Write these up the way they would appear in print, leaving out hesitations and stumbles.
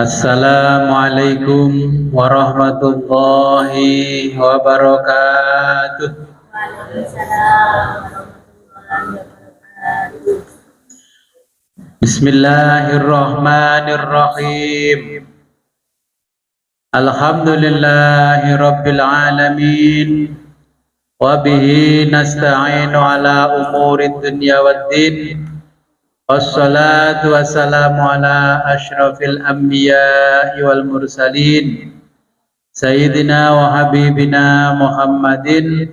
Assalamualaikum warahmatullahi wabarakatuh. Bismillahirrahmanirrahim. Alhamdulillahi rabbil alamin. Wa bihi nasta'inu ala umurid dunya waddin. Wassalatu wassalamu ala ashrafil anbiya'i wal mursalin Sayyidina wa habibina Muhammadin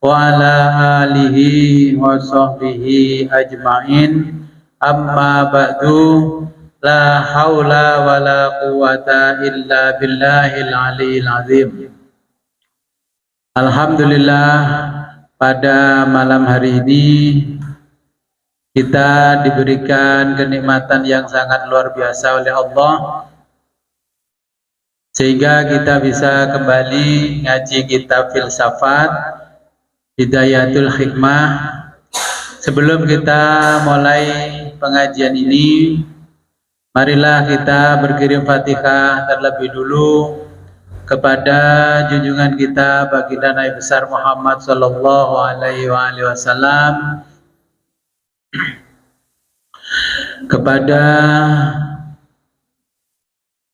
wa ala alihi wa sahbihi ajma'in. Amma ba'du, la hawla wa la quwata illa billahil aliyyil azim. Alhamdulillah, pada malam hari ini kita diberikan kenikmatan yang sangat luar biasa oleh Allah, sehingga kita bisa kembali ngaji kitab filsafat Hidayatul Hikmah. Sebelum kita mulai pengajian ini, marilah kita berkirim Fatihah terlebih dulu kepada junjungan kita baginda Nabi besar Muhammad sallallahu alaihi wasallam, kepada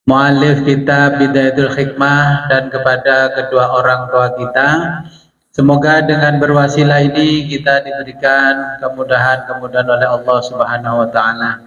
muallif kitab Hidayatul Hikmah dan kepada kedua orang tua kita. Semoga dengan berwasilah ini kita diberikan kemudahan-kemudahan oleh Allah Subhanahu wa taala.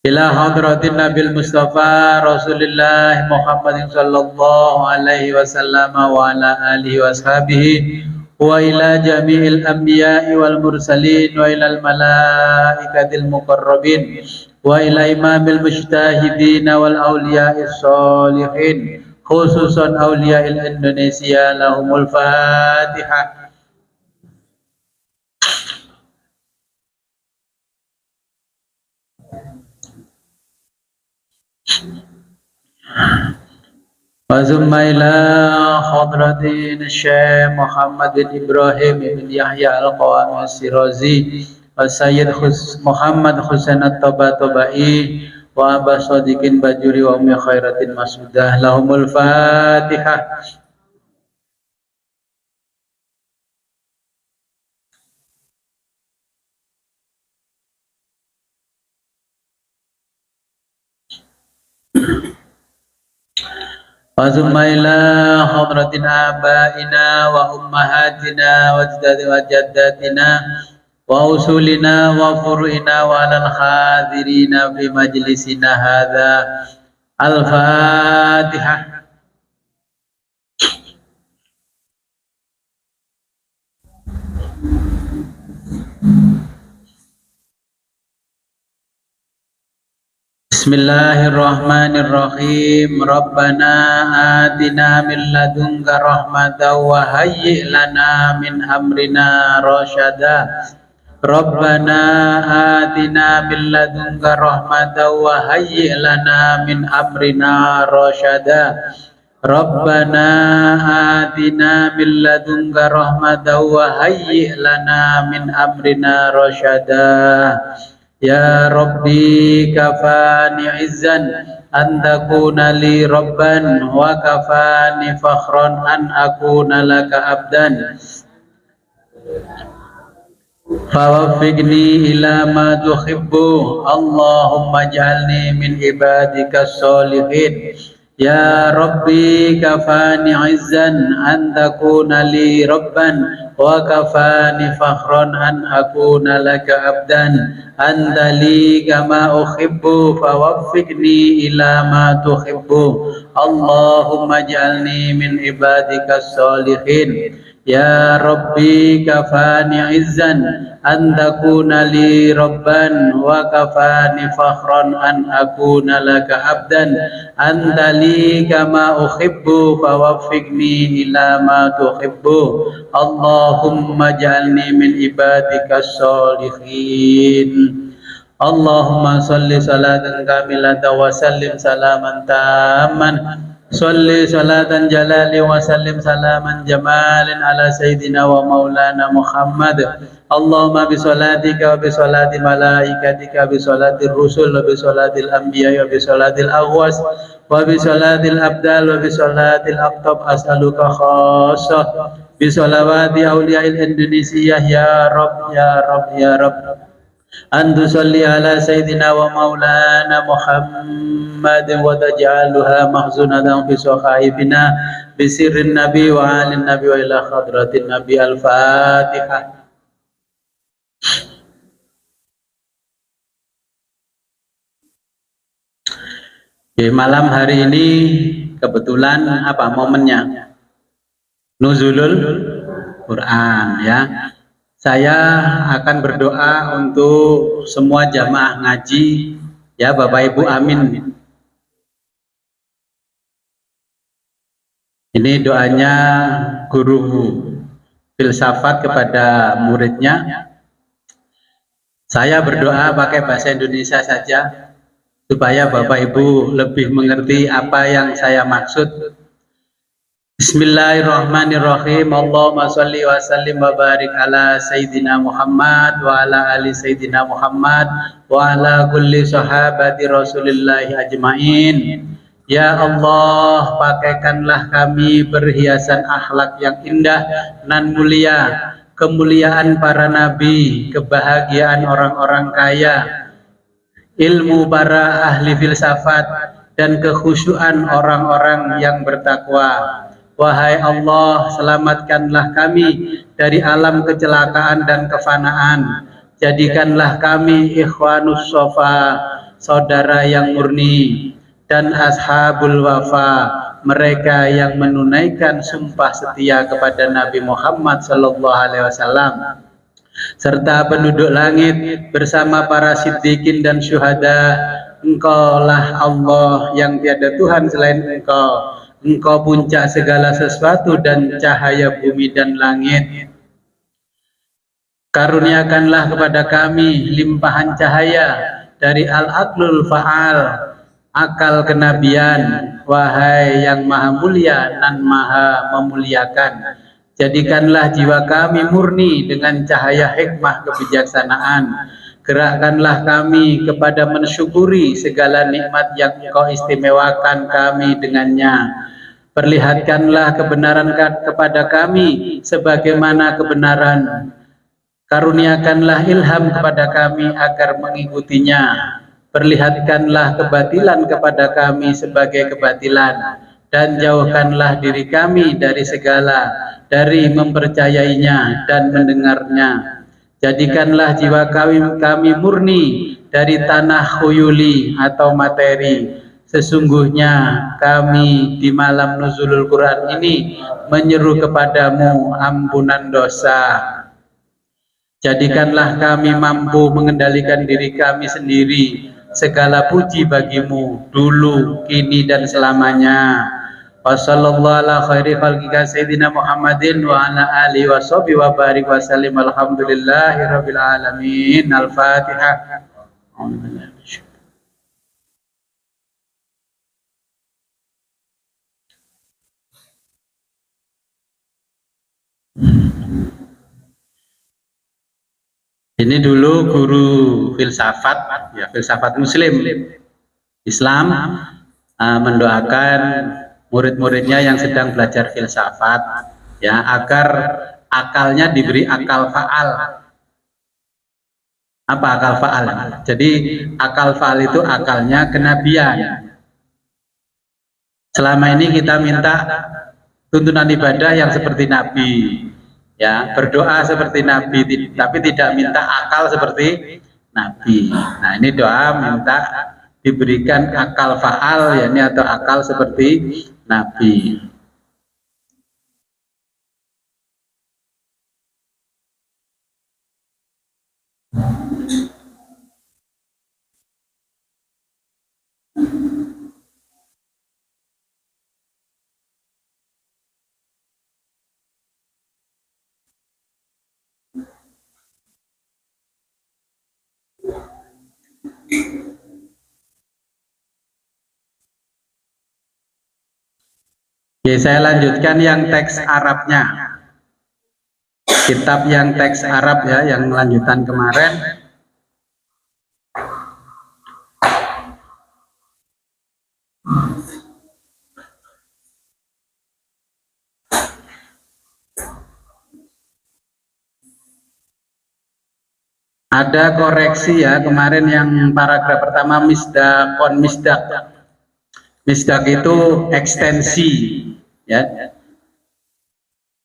Ila hadratin Nabil Mustafa Rasulullah Muhammadin sallallahu alaihi wasallam wa ala alihi washabihi wa ila jami'il anbiya'i wal mursalin wa ilal malaikatil muqarrabin wa ila imamil mujtahidin wal awliya'is sholihin, khususan awliya'il Indonesia. Lahumul Fatihah. Wazumma ila hadratin Syekh Muhammad bin Ibrahim bin Yahya al-Qawami as-Sirazi wa Sayyid Muhammad Husain at-Tabatabai wa Aba Sadiqin Bajuri wa Ummi Khairatin Masudah. Lahumul Fatihah. Wazumma ila hadratin abaina wa ummahatina wa jaddatina wa usulina wa furu'ina wa alal hadirina fi majlisina hadha. Al-Fatihah. Bismillahirrahmanirrahim. Rabbana atina min ladunka rahmatan wa hayyi' lana min amrina rasyada. Rabbana atina min ladunka rahmatan wa hayyi' lana min amrina rasyada. Rabbana atina min ladunka rahmatan wa hayyi' lana min amrina rasyada. Ya Rabbi kafani izzan an takuna li rabban wa kafani fakhran an akuna laka abdan. Fawaffiqni ila ma tuhibbu. Allahumma ij'alni min ibadikas sholihin. Ya Rabbi kafani izzan an takuna li rabban wa kafani fakhran an akuna laka abdan. Anta li kama uhibbu fawaffiqni ila ma tuhibbu. Allahumma ij'alni min ibadikas sholihin. Ya Rabbi kafani izzan an takuna li rabban wa kafani fakhran an akuna laka abdan. Anta li kama uhibbu fawaffiqni ila ma tuhibbu. Allahumma ij'alni min ibadikas sholihin. Allahumma salli salatan kamilatan wa sallim salaman tamman Salli salatan jalali wa sallim salaman jamalin ala sayyidina wa maulana Muhammad. Allahumma bi salatika wa bi salati malaikatika bi salati rusul wa bi salatil anbiya wa bi salatil aghwas wa bi salatil abdal wa bi salatil aqtab as'aluka khassah bi salawati awliyail Indonesia ya Rabb ya Rabb ya Rabb an tusalli ala sayyidina wa maulana Muhammad wa taj'alha mahzunatan fi sahaifina bi sirrin nabi wa alin nabi wa ila hadratin nabi al-fatihah. Di malam hari ini kebetulan apa momennya? Nuzulul Quran ya. Saya akan berdoa untuk semua jamaah ngaji ya Bapak Ibu, amin. Ini doanya guru filsafat kepada muridnya. Saya berdoa pakai bahasa Indonesia saja supaya Bapak Ibu lebih mengerti apa yang saya maksud. Bismillahirrahmanirrahim. Allahumma sholli wa sallim wa barik ala sayyidina Muhammad wa ala ali sayyidina Muhammad wa ala kulli sahabati Rasulillahi ajmain. Ya Allah, pakaikanlah kami perhiasan akhlak yang indah nan mulia, kemuliaan para nabi, kebahagiaan orang-orang kaya, ilmu para ahli filsafat, dan kekhusyuan orang-orang yang bertakwa. Wahai Allah, selamatkanlah kami dari alam kecelakaan dan kefanaan. Jadikanlah kami ikhwanus sofa, saudara yang murni, dan ashabul wafa, mereka yang menunaikan sumpah setia kepada Nabi Muhammad SAW, serta penduduk langit bersama para siddiqin dan syuhada. Engkaulah Allah yang tiada Tuhan selain Engkau. Engkau puncak segala sesuatu dan cahaya bumi dan langit. Karuniakanlah kepada kami limpahan cahaya dari al-aqlul fa'al, akal kenabian, wahai yang maha mulia dan maha memuliakan. Jadikanlah jiwa kami murni dengan cahaya hikmah kebijaksanaan. Gerakkanlah kami kepada mensyukuri segala nikmat yang Engkau istimewakan kami dengannya. Perlihatkanlah kebenaran kepada kami sebagaimana kebenaran. Karuniakanlah ilham kepada kami agar mengikutinya. Perlihatkanlah kebatilan kepada kami sebagai kebatilan, dan jauhkanlah diri kami dari segala, dari mempercayainya dan mendengarnya. Jadikanlah jiwa kami murni dari tanah khuyuli atau materi. Sesungguhnya kami di malam nuzulul Quran ini menyeru kepadamu ampunan dosa. Jadikanlah kami mampu mengendalikan diri kami sendiri. Segala puji bagimu dulu, kini dan selamanya. Wassallallahu ala khairi khalqika sayyidina Muhammadin wa ala alihi wa sahbihi wa barik wa sallim. Alhamdulillahi rabbil alamin. Al-Fatihah. Ini dulu guru filsafat, ya filsafat Muslim Islam, mendoakan murid-muridnya yang sedang belajar filsafat, ya agar akalnya diberi akal faal. Apa akal faal? Jadi akal faal itu akalnya kenabian. Selama ini kita minta tuntunan ibadah yang seperti Nabi, ya berdoa seperti Nabi, tapi tidak minta akal seperti Nabi. Nah ini doa minta diberikan akal faal, yakni atau akal seperti Nabi. Oke, saya lanjutkan yang teks Arabnya. Kitab yang teks Arab ya, yang lanjutan kemarin. Ada koreksi ya, kemarin yang paragraf pertama misdakon misdak. Misdak itu ekstensi ya.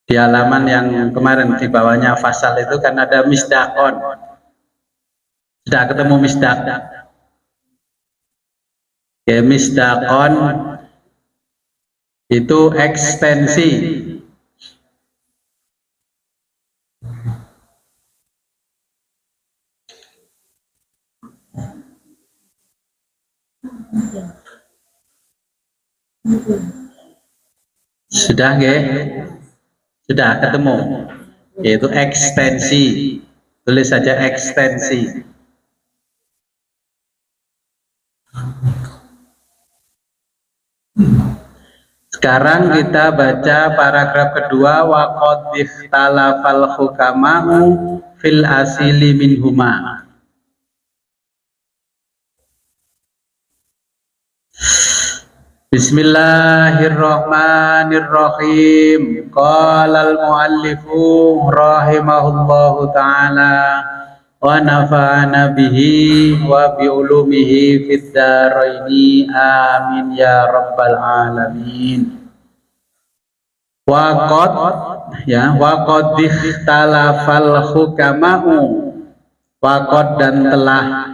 Di halaman yang kemarin di bawahnya fasal itu kan ada misdakon. Sudah ketemu misdak. Ya, misdakon itu ekstensi. Sudah nggih? Sudah ketemu. Yaitu ekstensi. Tulis saja ekstensi. Sekarang kita baca paragraf kedua, wa qad ikhtalafal hukama'u fil asili minhuma. Bismillahirrahmanirrahim. Qala al-muallifu rahimahullahu ta'ala wa nafa'ana bihi wa bi ulumihi fid dharaini amin ya rabbal alamin. Wa qad ya wa qad ikhtalafal hukama'u, wa qad dan telah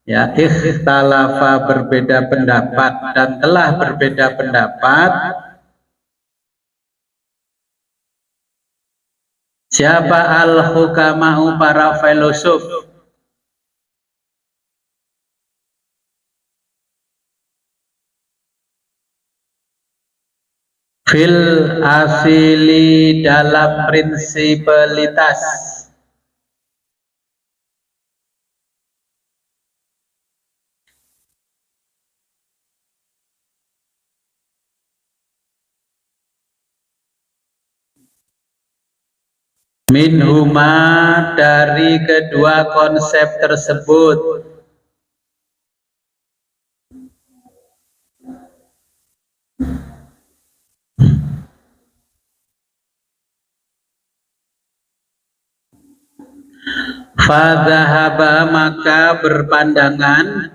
ya, ikhtalafa berbeda pendapat dan telah berbeda pendapat siapa al-hukama'u, para filosof, fil asili dalam prinsipalitas, minhuma dari kedua konsep tersebut, fadhahaba maka berpandangan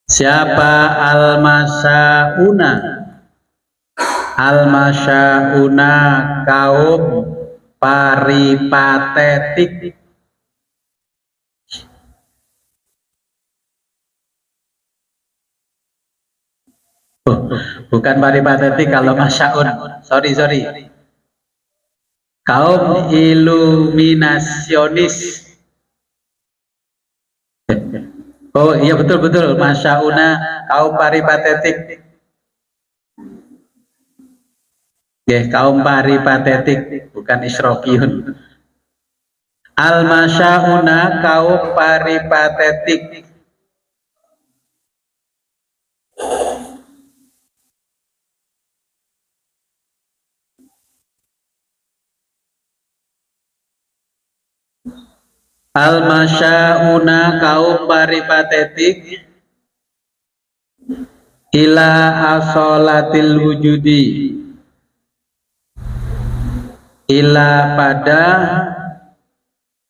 siapa al-masyauna, al-masyauna kaum paripatetik, bukan paripatetik kalau masyaun, sorry kaum iluminasionis. Oh iya betul masyauna kaum paripatetik. Ya, kaum paripatetik bukan isrokiun. Al masyauna kaum paripatetik. Al masyauna kaum paripatetik ila asolatil wujudi, ila pada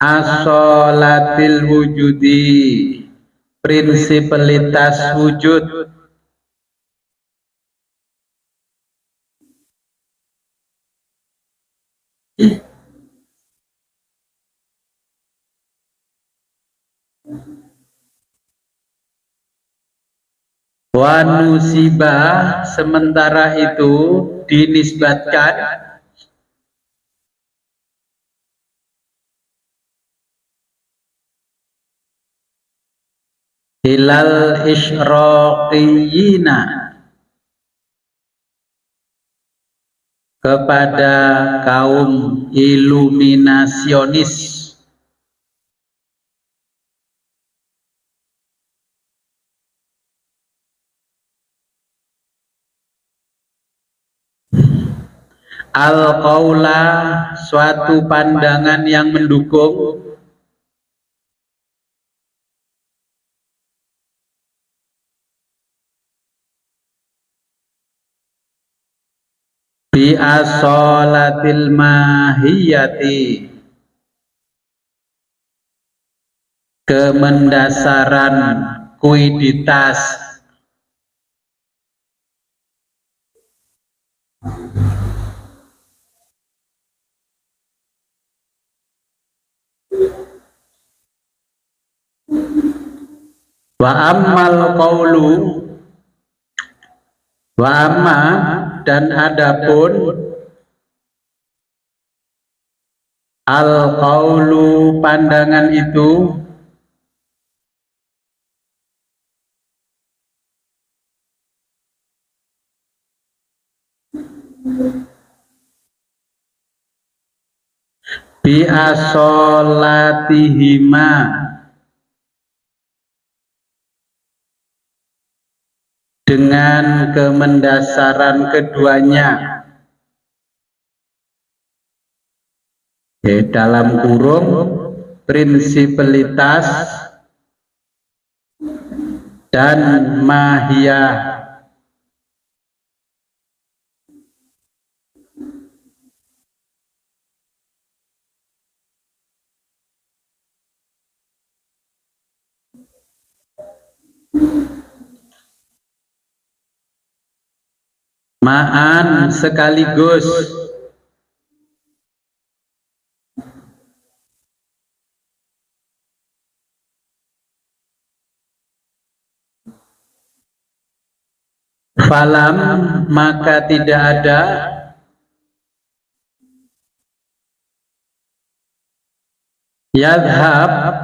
asolatil wujudi, prinsipalitas wujud, wanusibah sementara itu dinisbatkan hilal isyraqiyina kepada kaum iluminasionis, Al-qaula, suatu pandangan yang mendukung. Bi asolatil mahiyati, kemendasaran kuiditas. Wa ammal qaulu, wa amma, dan adapun al qaulu, pandangan itu, bi asolatihima, dengan kemendasaran keduanya. Dalam kurung prinsipalitas dan mahiyah. Ma'an, sekaligus. Falam, maka tidak ada yadhab,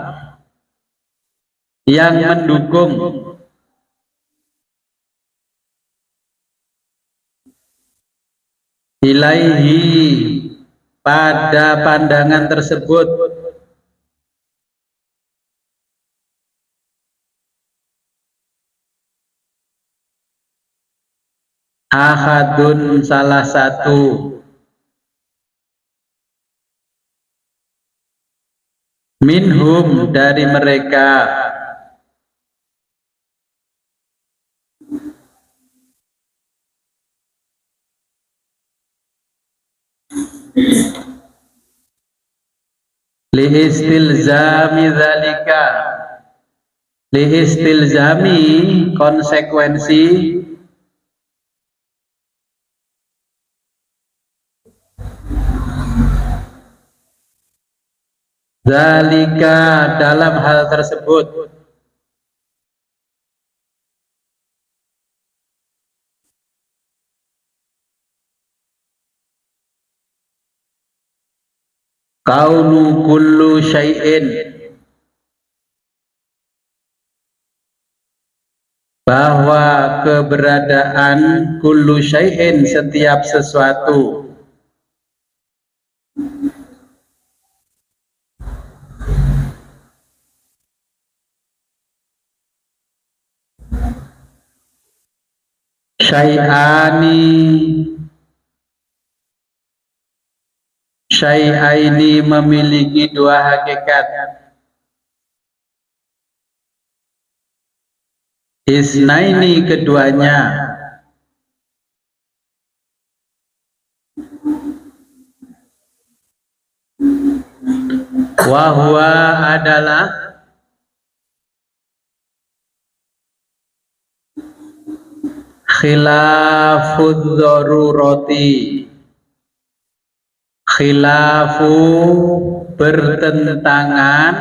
yang mendukung ilaihi, pada pandangan tersebut, ahadun, salah satu, minhum, dari mereka, liistilzami dzalika, liistilzami, konsekuensi, dzalika, dalam hal tersebut, kaunu kullu syai'in, bahwa keberadaan kullu syai'in, setiap sesuatu, syai'ani, syai'aini, memiliki dua hakikat, isnaini, keduanya, wahwa, adalah khilafud darurati, khilafu, bertentangan,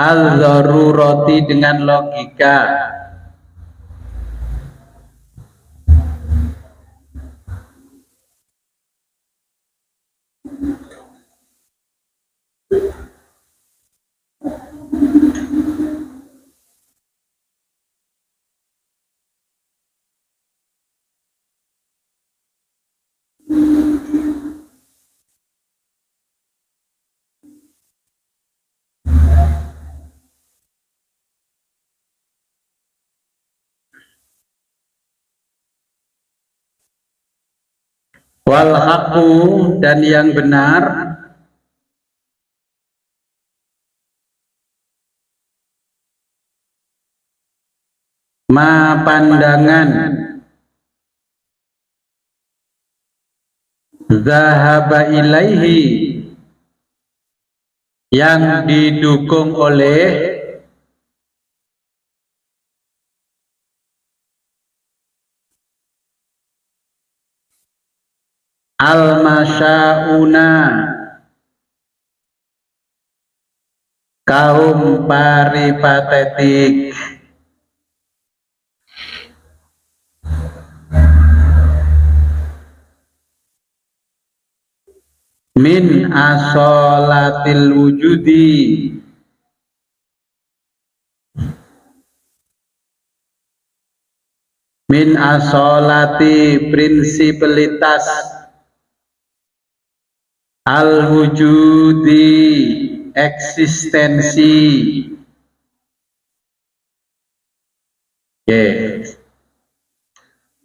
al-darurati, dengan logika. wal haqqu dan yang benar, ma pandangan, zahaba ilaihi yang didukung oleh al-masyauna, kaum paripatetik, min asolatil wujudi, min asolati prinsipalitas al wujudi eksistensi. Oke,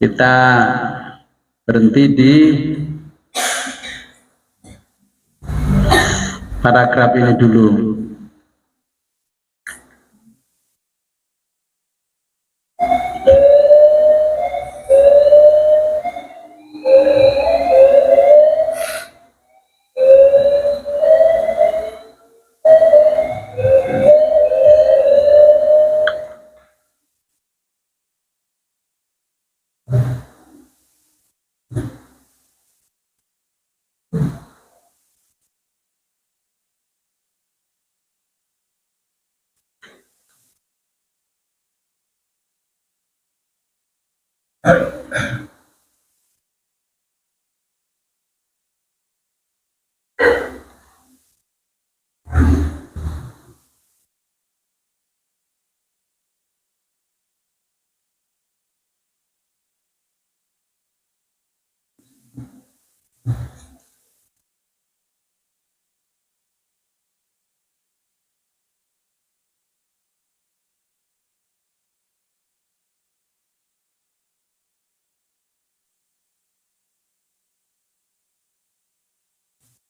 kita berhenti di paragraf ini dulu.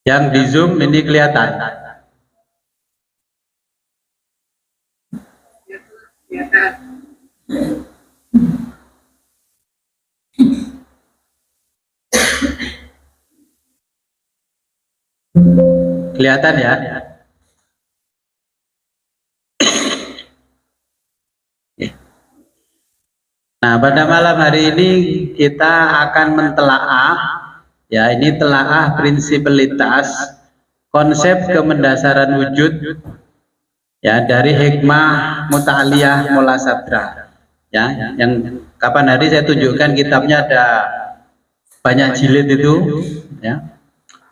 Yang di zoom ini kelihatan. Kelihatan ya. Nah, pada malam hari ini kita akan mentelaah, ya, ini telaah prinsipalitas konsep kemendasaran wujud, ya, dari hikmah muta'aliyah Mola Sadra, ya, yang kapan hari saya tunjukkan kitabnya, ada banyak jilid itu, ya,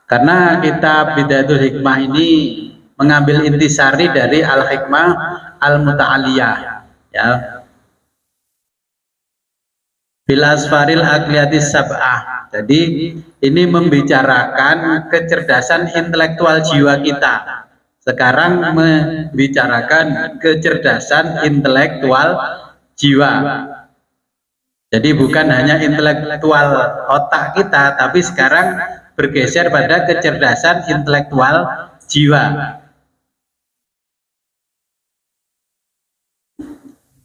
karena kitab Bidayatul Hikmah ini mengambil intisari dari al-hikmah al-muta'aliyah, ya, bil asfaril aqliyatis sab'ah. Jadi ini membicarakan kecerdasan intelektual jiwa kita. Sekarang membicarakan kecerdasan intelektual jiwa. Jadi bukan hanya intelektual otak kita, tapi sekarang bergeser pada kecerdasan intelektual jiwa.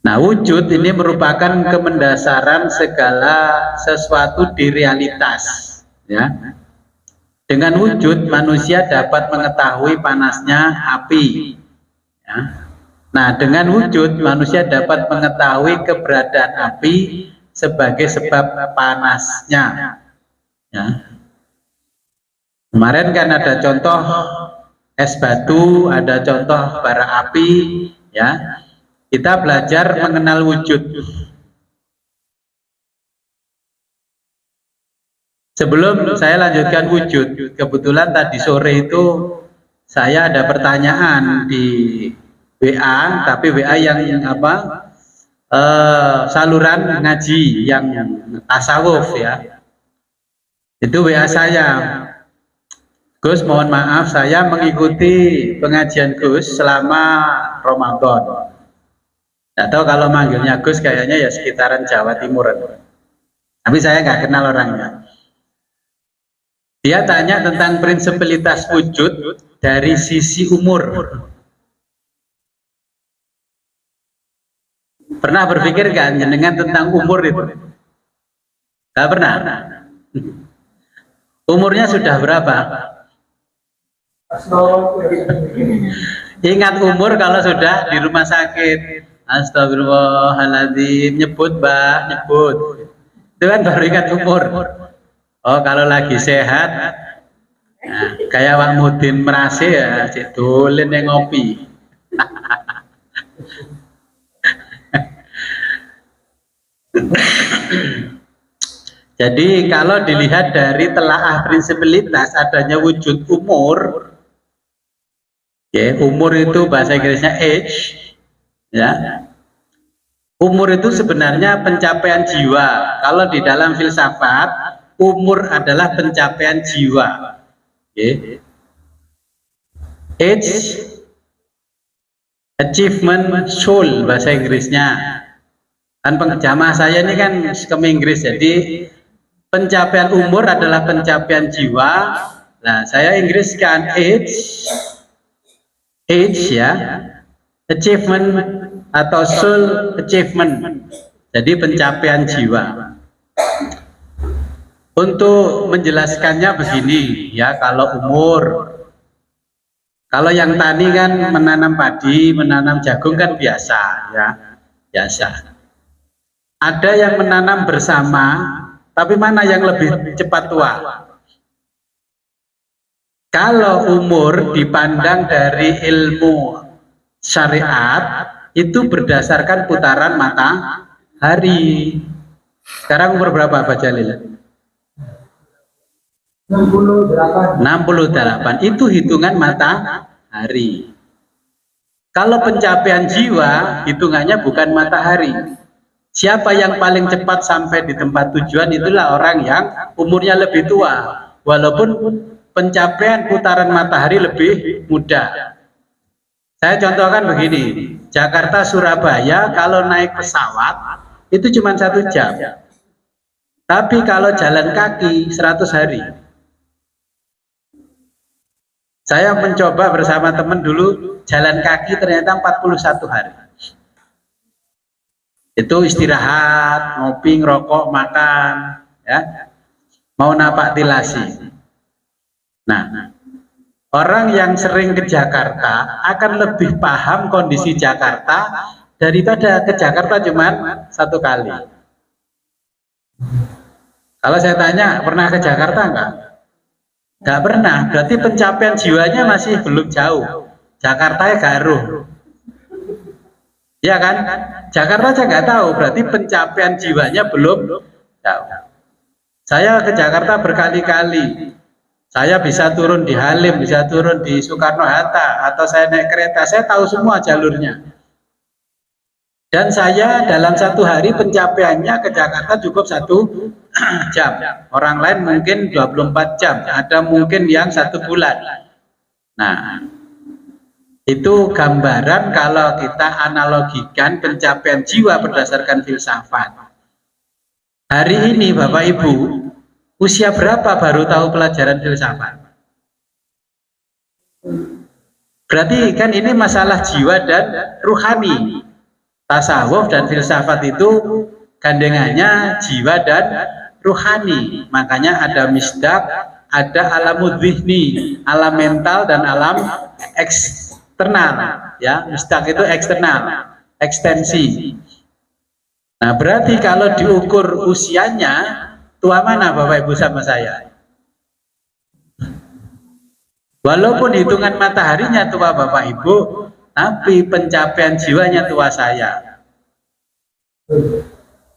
Nah, wujud ini merupakan kemendasaran segala sesuatu di realitas, ya. Dengan wujud manusia dapat mengetahui panasnya api, ya. Nah, dengan wujud manusia dapat mengetahui keberadaan api sebagai sebab panasnya, ya. Kemarin kan ada contoh es batu, ada contoh bara api, ya. Kita belajar mengenal wujud. Sebelum saya lanjutkan wujud, kebetulan tadi sore itu saya ada pertanyaan di WA, tapi WA yang apa? Saluran ngaji yang tasawuf, ya. Itu WA saya. Gus, mohon maaf saya mengikuti pengajian Gus selama Ramadan. Atau kalau manggilnya Gus kayaknya ya sekitaran Jawa Timur, tapi saya nggak kenal orangnya. Dia tanya tentang prinsipilitas wujud dari sisi umur. Pernah berpikir kan dengan tentang umur itu? Gak pernah. Umurnya sudah berapa? Ingat umur kalau sudah di rumah sakit. Astagfirullahaladzim, nyebut mbak, nyebut. Itu kan baru ingat umur. Oh kalau lagi sehat, nah, kayak Wak Mudin merasa ya, cik dolen yang ngopi. Jadi kalau dilihat dari telaah prinsipilitas adanya wujud umur, ya umur itu bahasa Inggrisnya age, ya. Umur itu sebenarnya pencapaian jiwa. Kalau di dalam filsafat, umur adalah pencapaian jiwa. Okay. Age, achievement soul bahasa Inggrisnya. Kan penjamah saya ini kan skema Inggris, jadi pencapaian umur adalah pencapaian jiwa. Nah, saya Inggriskan age ya, achievement atau soul achievement. Jadi pencapaian jiwa. Untuk menjelaskannya begini ya, kalau umur, kalau yang tani kan menanam padi, menanam jagung kan biasa ya, biasa. Ada yang menanam bersama, tapi mana yang lebih cepat tua? Kalau umur dipandang dari ilmu syariat, itu berdasarkan putaran matahari. Sekarang umur berapa Pak Jalil? 68. Itu hitungan matahari. Kalau pencapaian jiwa, hitungannya bukan matahari. Siapa yang paling cepat sampai di tempat tujuan itulah orang yang umurnya lebih tua, walaupun pencapaian putaran matahari lebih mudah. Saya contohkan begini, Jakarta Surabaya kalau naik pesawat itu cuma 1 jam, tapi kalau jalan kaki 100 hari. Saya mencoba bersama teman dulu jalan kaki ternyata 41 hari. Itu istirahat, ngopi, ngerokok, makan, ya, mau napak tilasi. Nah, orang yang sering ke Jakarta akan lebih paham kondisi Jakarta daripada ke Jakarta cuma 1 kali. Kalau saya tanya, pernah ke Jakarta enggak? Enggak pernah, berarti pencapaian jiwanya masih belum jauh. Jakarta ya garuh. Ya kan? Jakarta aja nggak tahu, berarti pencapaian jiwanya belum jauh. Saya ke Jakarta berkali-kali. Saya bisa turun di Halim, bisa turun di Soekarno-Hatta, atau saya naik kereta, saya tahu semua jalurnya. Dan saya dalam 1 hari pencapaiannya ke Jakarta cukup 1 jam. Orang lain mungkin 24 jam, ada mungkin yang 1 bulan. Nah, itu gambaran kalau kita analogikan pencapaian jiwa berdasarkan filsafat. Hari ini Bapak Ibu, usia berapa baru tahu pelajaran filsafat? Berarti kan ini masalah jiwa dan ruhani. Tasawuf dan filsafat itu gandengannya jiwa dan ruhani. Makanya ada misdak, ada alamul dzihni, alam mental dan alam eksternal, ya. Misdak itu eksternal, ekstensi. Nah, berarti kalau diukur usianya, tua mana Bapak Ibu sama saya? Walaupun hitungan mataharinya tua Bapak Ibu, tapi pencapaian jiwanya tua saya.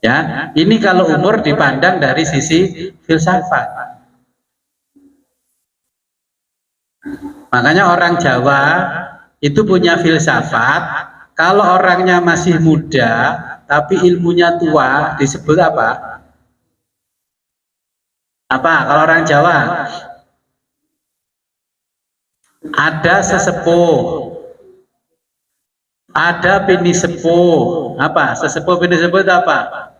Ya, ini kalau umur dipandang dari sisi filsafat. Makanya orang Jawa itu punya filsafat, kalau orangnya masih muda tapi ilmunya tua disebut apa? Apa kalau orang Jawa? Ada sesepuh, ada pini sepuh. Apa? Sesepuh pini sepuh itu apa?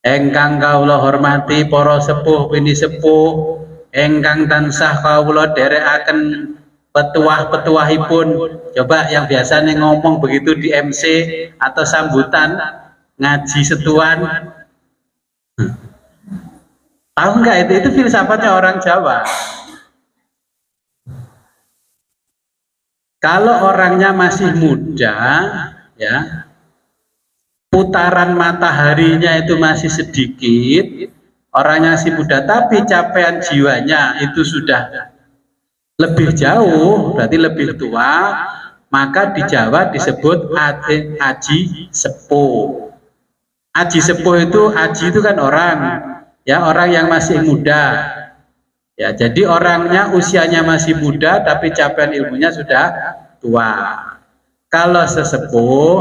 Engkang kawula hormati para sepuh pini sepuh, engkang tansah kawula dherekaken petuah-petuahipun. Coba yang biasanya ngomong begitu di MC atau sambutan ngaji setuan, tahu nggak itu filsafatnya orang Jawa. Kalau orangnya masih muda, ya, putaran mataharinya itu masih sedikit, orangnya masih muda, tapi capaian jiwanya itu sudah lebih jauh, berarti lebih tua, maka di Jawa disebut aji sepuh. Aji sepuh itu, aji itu kan orang, ya, orang yang masih muda. Ya, jadi orangnya usianya masih muda tapi capaian ilmunya sudah tua. Kalau sesepuh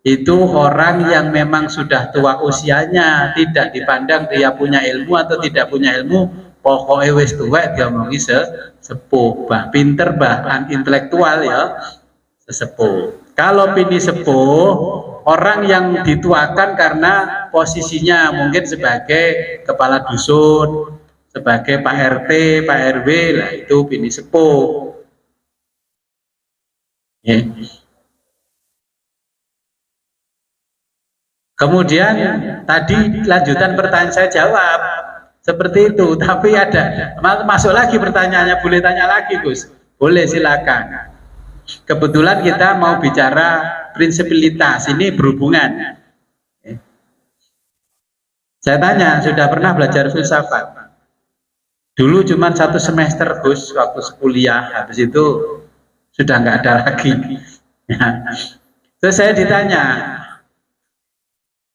itu orang yang memang sudah tua usianya, tidak dipandang dia punya ilmu atau tidak punya ilmu, pokoknya wis tuwek diomongi sepuh, bah pinter, bah intelektual, ya, sesepuh. Kalau pini sepuh, orang yang dituakan karena posisinya mungkin sebagai kepala dusun, sebagai Pak RT, Pak RW, lah itu bini sepuh. Ya. Kemudian tadi lanjutan pertanyaan saya jawab seperti itu, tapi ada masuk lagi pertanyaannya, boleh tanya lagi Gus? Boleh, silakan. Kebetulan kita mau bicara prinsipilitas, ini berhubungan. Saya tanya, sudah pernah belajar filsafat? Dulu cuma 1 semester Gus, waktu kuliah, habis itu sudah nggak ada lagi. Ya. Terus saya ditanya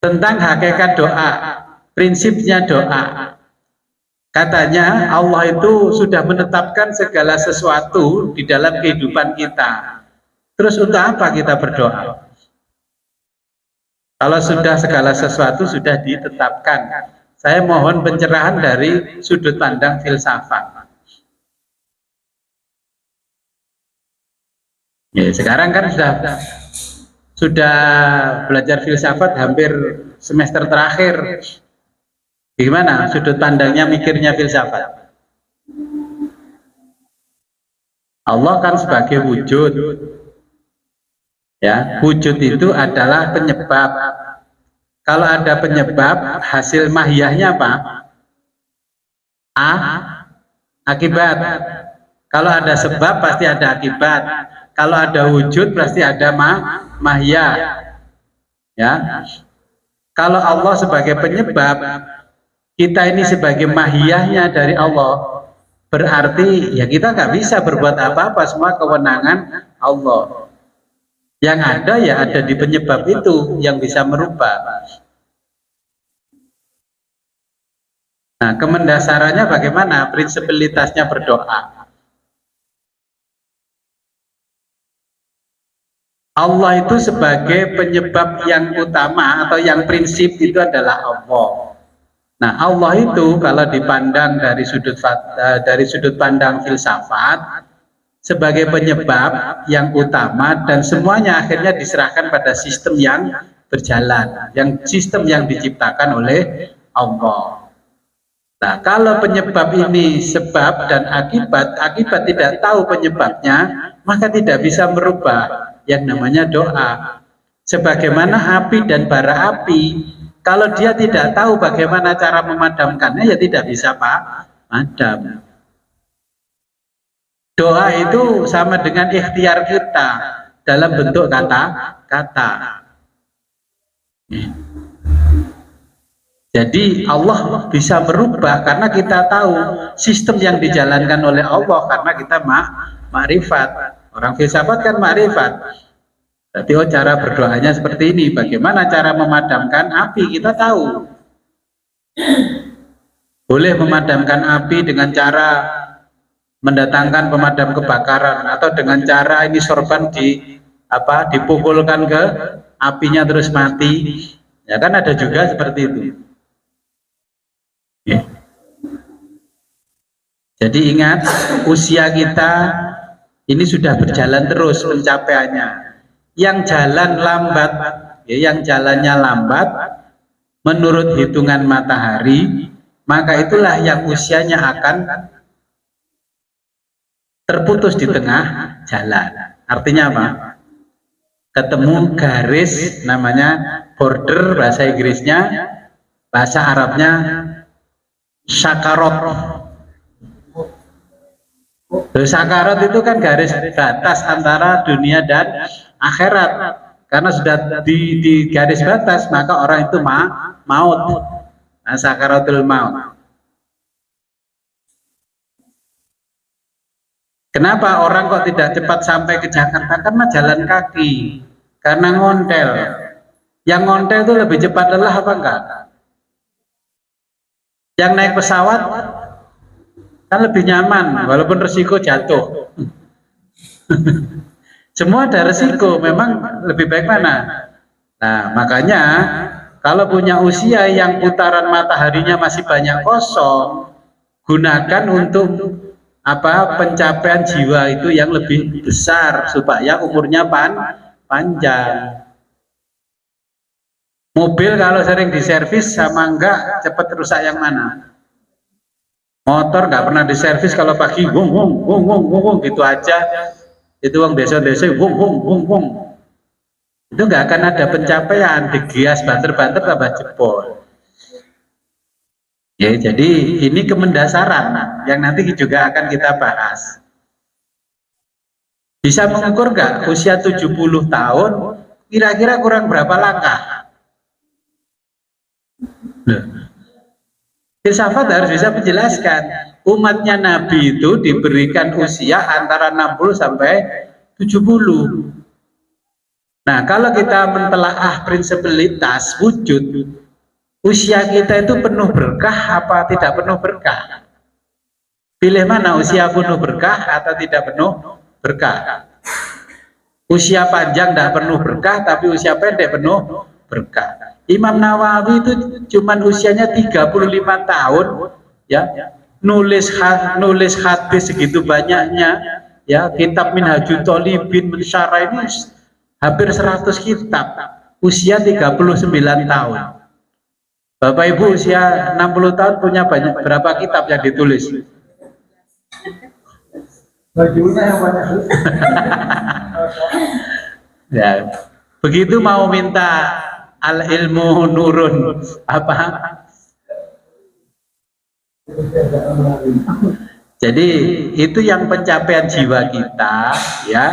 tentang hakikat doa, prinsipnya doa. Katanya Allah itu sudah menetapkan segala sesuatu di dalam kehidupan kita. Terus untuk apa kita berdoa? Kalau sudah segala sesuatu sudah ditetapkan. Saya mohon pencerahan dari sudut pandang filsafat. Ya, sekarang kan sudah belajar filsafat hampir semester terakhir. Gimana sudut pandangnya mikirnya filsafat? Allah kan sebagai wujud. Ya, wujud itu adalah penyebab. Kalau ada penyebab, hasil mahiyahnya apa? Akibat. Kalau ada sebab pasti ada akibat. Kalau ada wujud pasti ada mahiyah. Ya. Kalau Allah sebagai penyebab, kita ini sebagai mahiyahnya dari Allah, berarti ya kita nggak bisa berbuat apa-apa, semua kewenangan Allah. Yang ada ya ada di penyebab itu yang bisa merubah. Nah, kemendasarannya bagaimana? Prinsipilitasnya berdoa. Allah itu sebagai penyebab yang utama atau yang prinsip itu adalah Allah. Nah, Allah itu kalau dipandang dari sudut pandang filsafat sebagai penyebab yang utama, dan semuanya akhirnya diserahkan pada sistem yang berjalan, sistem yang diciptakan oleh Allah. Nah, kalau penyebab ini sebab dan akibat tidak tahu penyebabnya, maka tidak bisa merubah yang namanya doa. Sebagaimana api dan bara api, kalau dia tidak tahu bagaimana cara memadamkannya, ya tidak bisa padam. Doa itu sama dengan ikhtiar kita dalam bentuk kata-kata. Jadi Allah bisa merubah karena kita tahu sistem yang dijalankan oleh Allah, karena kita makrifat. Orang filsafat kan makrifat. Jadi cara berdoanya seperti ini. Bagaimana cara memadamkan api, kita tahu. Boleh memadamkan api dengan cara mendatangkan pemadam kebakaran, atau dengan cara ini sorban dipukulkan ke apinya terus mati. Ya kan ada juga seperti itu. Ya. Jadi ingat, usia kita ini sudah berjalan terus pencapaiannya. Yang jalan lambat, ya, yang jalannya lambat menurut hitungan matahari, maka itulah yang usianya akan terputus di tengah jalan. Artinya apa? Ketemu garis, namanya border, bahasa Inggrisnya, bahasa Arabnya syakarot. Syakarot itu kan garis batas antara dunia dan akhirat. Karena sudah di garis batas, maka orang itu maut. Nah, sakaratul maut. Kenapa orang kok tidak cepat sampai ke Jakarta? Karena jalan kaki, karena ngontel. Yang ngontel itu lebih cepat lelah apa enggak? Yang naik pesawat kan lebih nyaman, walaupun resiko jatuh. Semua ada resiko, memang lebih baik mana? Nah, makanya kalau punya usia yang putaran mataharinya masih banyak kosong, gunakan untuk pencapaian jiwa itu yang lebih besar supaya umurnya panjang. Mobil kalau sering diservis sama enggak cepat rusak yang mana? Motor nggak pernah diservis, kalau pagi wung wung wung wung wung wung gitu aja, itu uang desa-desa wung wung wung wung, itu nggak akan ada pencapaian. Digias banter-banter tambah jebol. Ya, jadi ini kemendasaran yang nanti juga akan kita bahas. Bisa mengukur nggak usia 70 tahun kira-kira kurang berapa langkah? Filsafat harus bisa menjelaskan. Umatnya Nabi itu diberikan usia antara 60 sampai 70. Nah, kalau kita mentelaah prinsipalitas wujud, usia kita itu penuh berkah apa tidak penuh berkah? Pilih mana, usia penuh berkah atau tidak penuh berkah? Usia panjang tidak penuh berkah, tapi usia pendek penuh berkah. Imam Nawawi itu cuman usianya 35 tahun, ya, nulis hadis segitu banyaknya, ya, kitab Minhajul Thalibin, Mensyarah ini hampir 100 kitab, usia 39 tahun. Bapak Ibu usia 60 tahun punya berapa kitab yang ditulis? Ya, begitu mau minta al ilmu nurun apa? Jadi itu yang pencapaian jiwa kita, ya.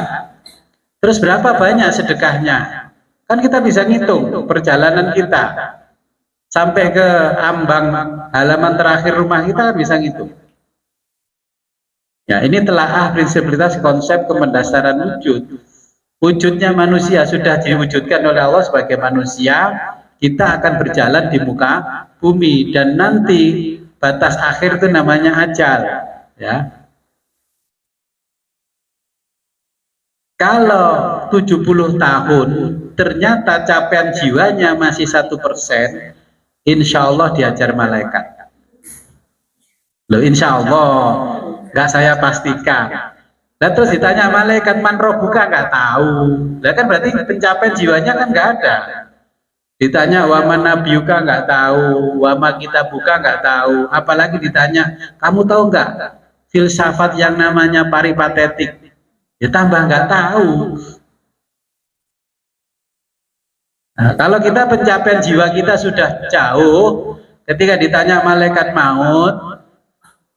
Terus berapa banyak sedekahnya? Kan kita bisa ngitung perjalanan kita sampai ke ambang halaman terakhir rumah kita, bisa ngitung. Ya, ini telaah prinsipalitas konsep kemendasaran wujud. Wujudnya manusia sudah diwujudkan oleh Allah sebagai manusia, kita akan berjalan di muka bumi dan nanti batas akhir itu namanya ajal, ya. Kalau 70 tahun ternyata capaian jiwanya masih 1%, insya Allah diajar malaikat. Loh, insya Allah, nggak saya pastikan. Nah, terus ditanya malaikat, man robuka, nggak tahu. Nah, kan berarti pencapaian jiwanya kan nggak ada. Ditanya waman nabiyuka, nggak tahu. Wama kita buka, nggak tahu. Apalagi ditanya, kamu tahu nggak filsafat yang namanya paripatetik? Ya tambah nggak tahu. Nah, kalau kita pencapaian jiwa kita sudah jauh, ketika ditanya malaikat maut,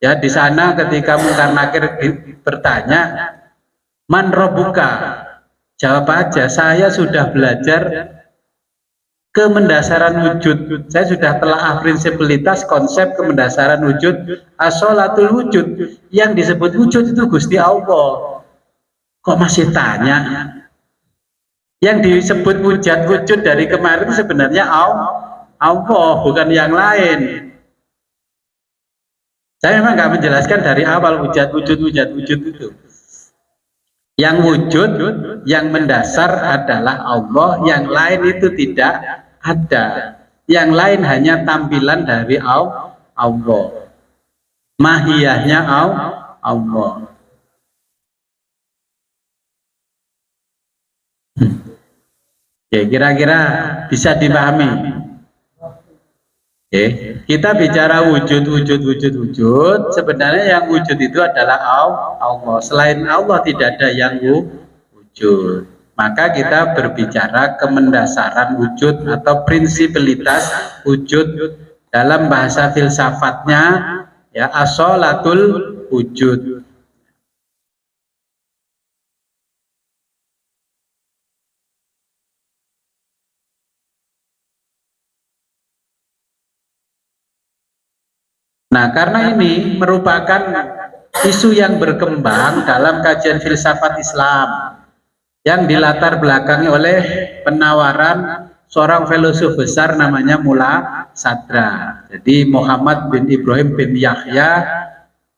ya di sana ketika Mungkar Nakir bertanya, man robuka, jawab aja, saya sudah belajar kemendasaran wujud, saya sudah telaah prinsipalitas konsep kemendasaran wujud, as-sholatul wujud, yang disebut wujud itu Gusti Allah. Kok masih tanya? Yang disebut wujud dari kemarin itu sebenarnya Allah, bukan yang lain. Saya memang nggak menjelaskan dari awal wujud itu. Yang wujud, yang mendasar adalah Allah, yang lain itu tidak ada. Yang lain hanya tampilan dari Allah. Mahiyahnya Allah. Ya, kira-kira bisa dipahami. Kita bicara wujud, sebenarnya yang wujud itu adalah Allah. Selain Allah tidak ada yang wujud. Maka kita berbicara kemendasaran wujud atau prinsipilitas wujud. Dalam bahasa filsafatnya ya asolatul wujud. Nah, karena ini merupakan isu yang berkembang dalam kajian filsafat Islam yang dilatar belakangi oleh penawaran seorang filosof besar namanya Mula Sadra. Jadi Muhammad bin Ibrahim bin Yahya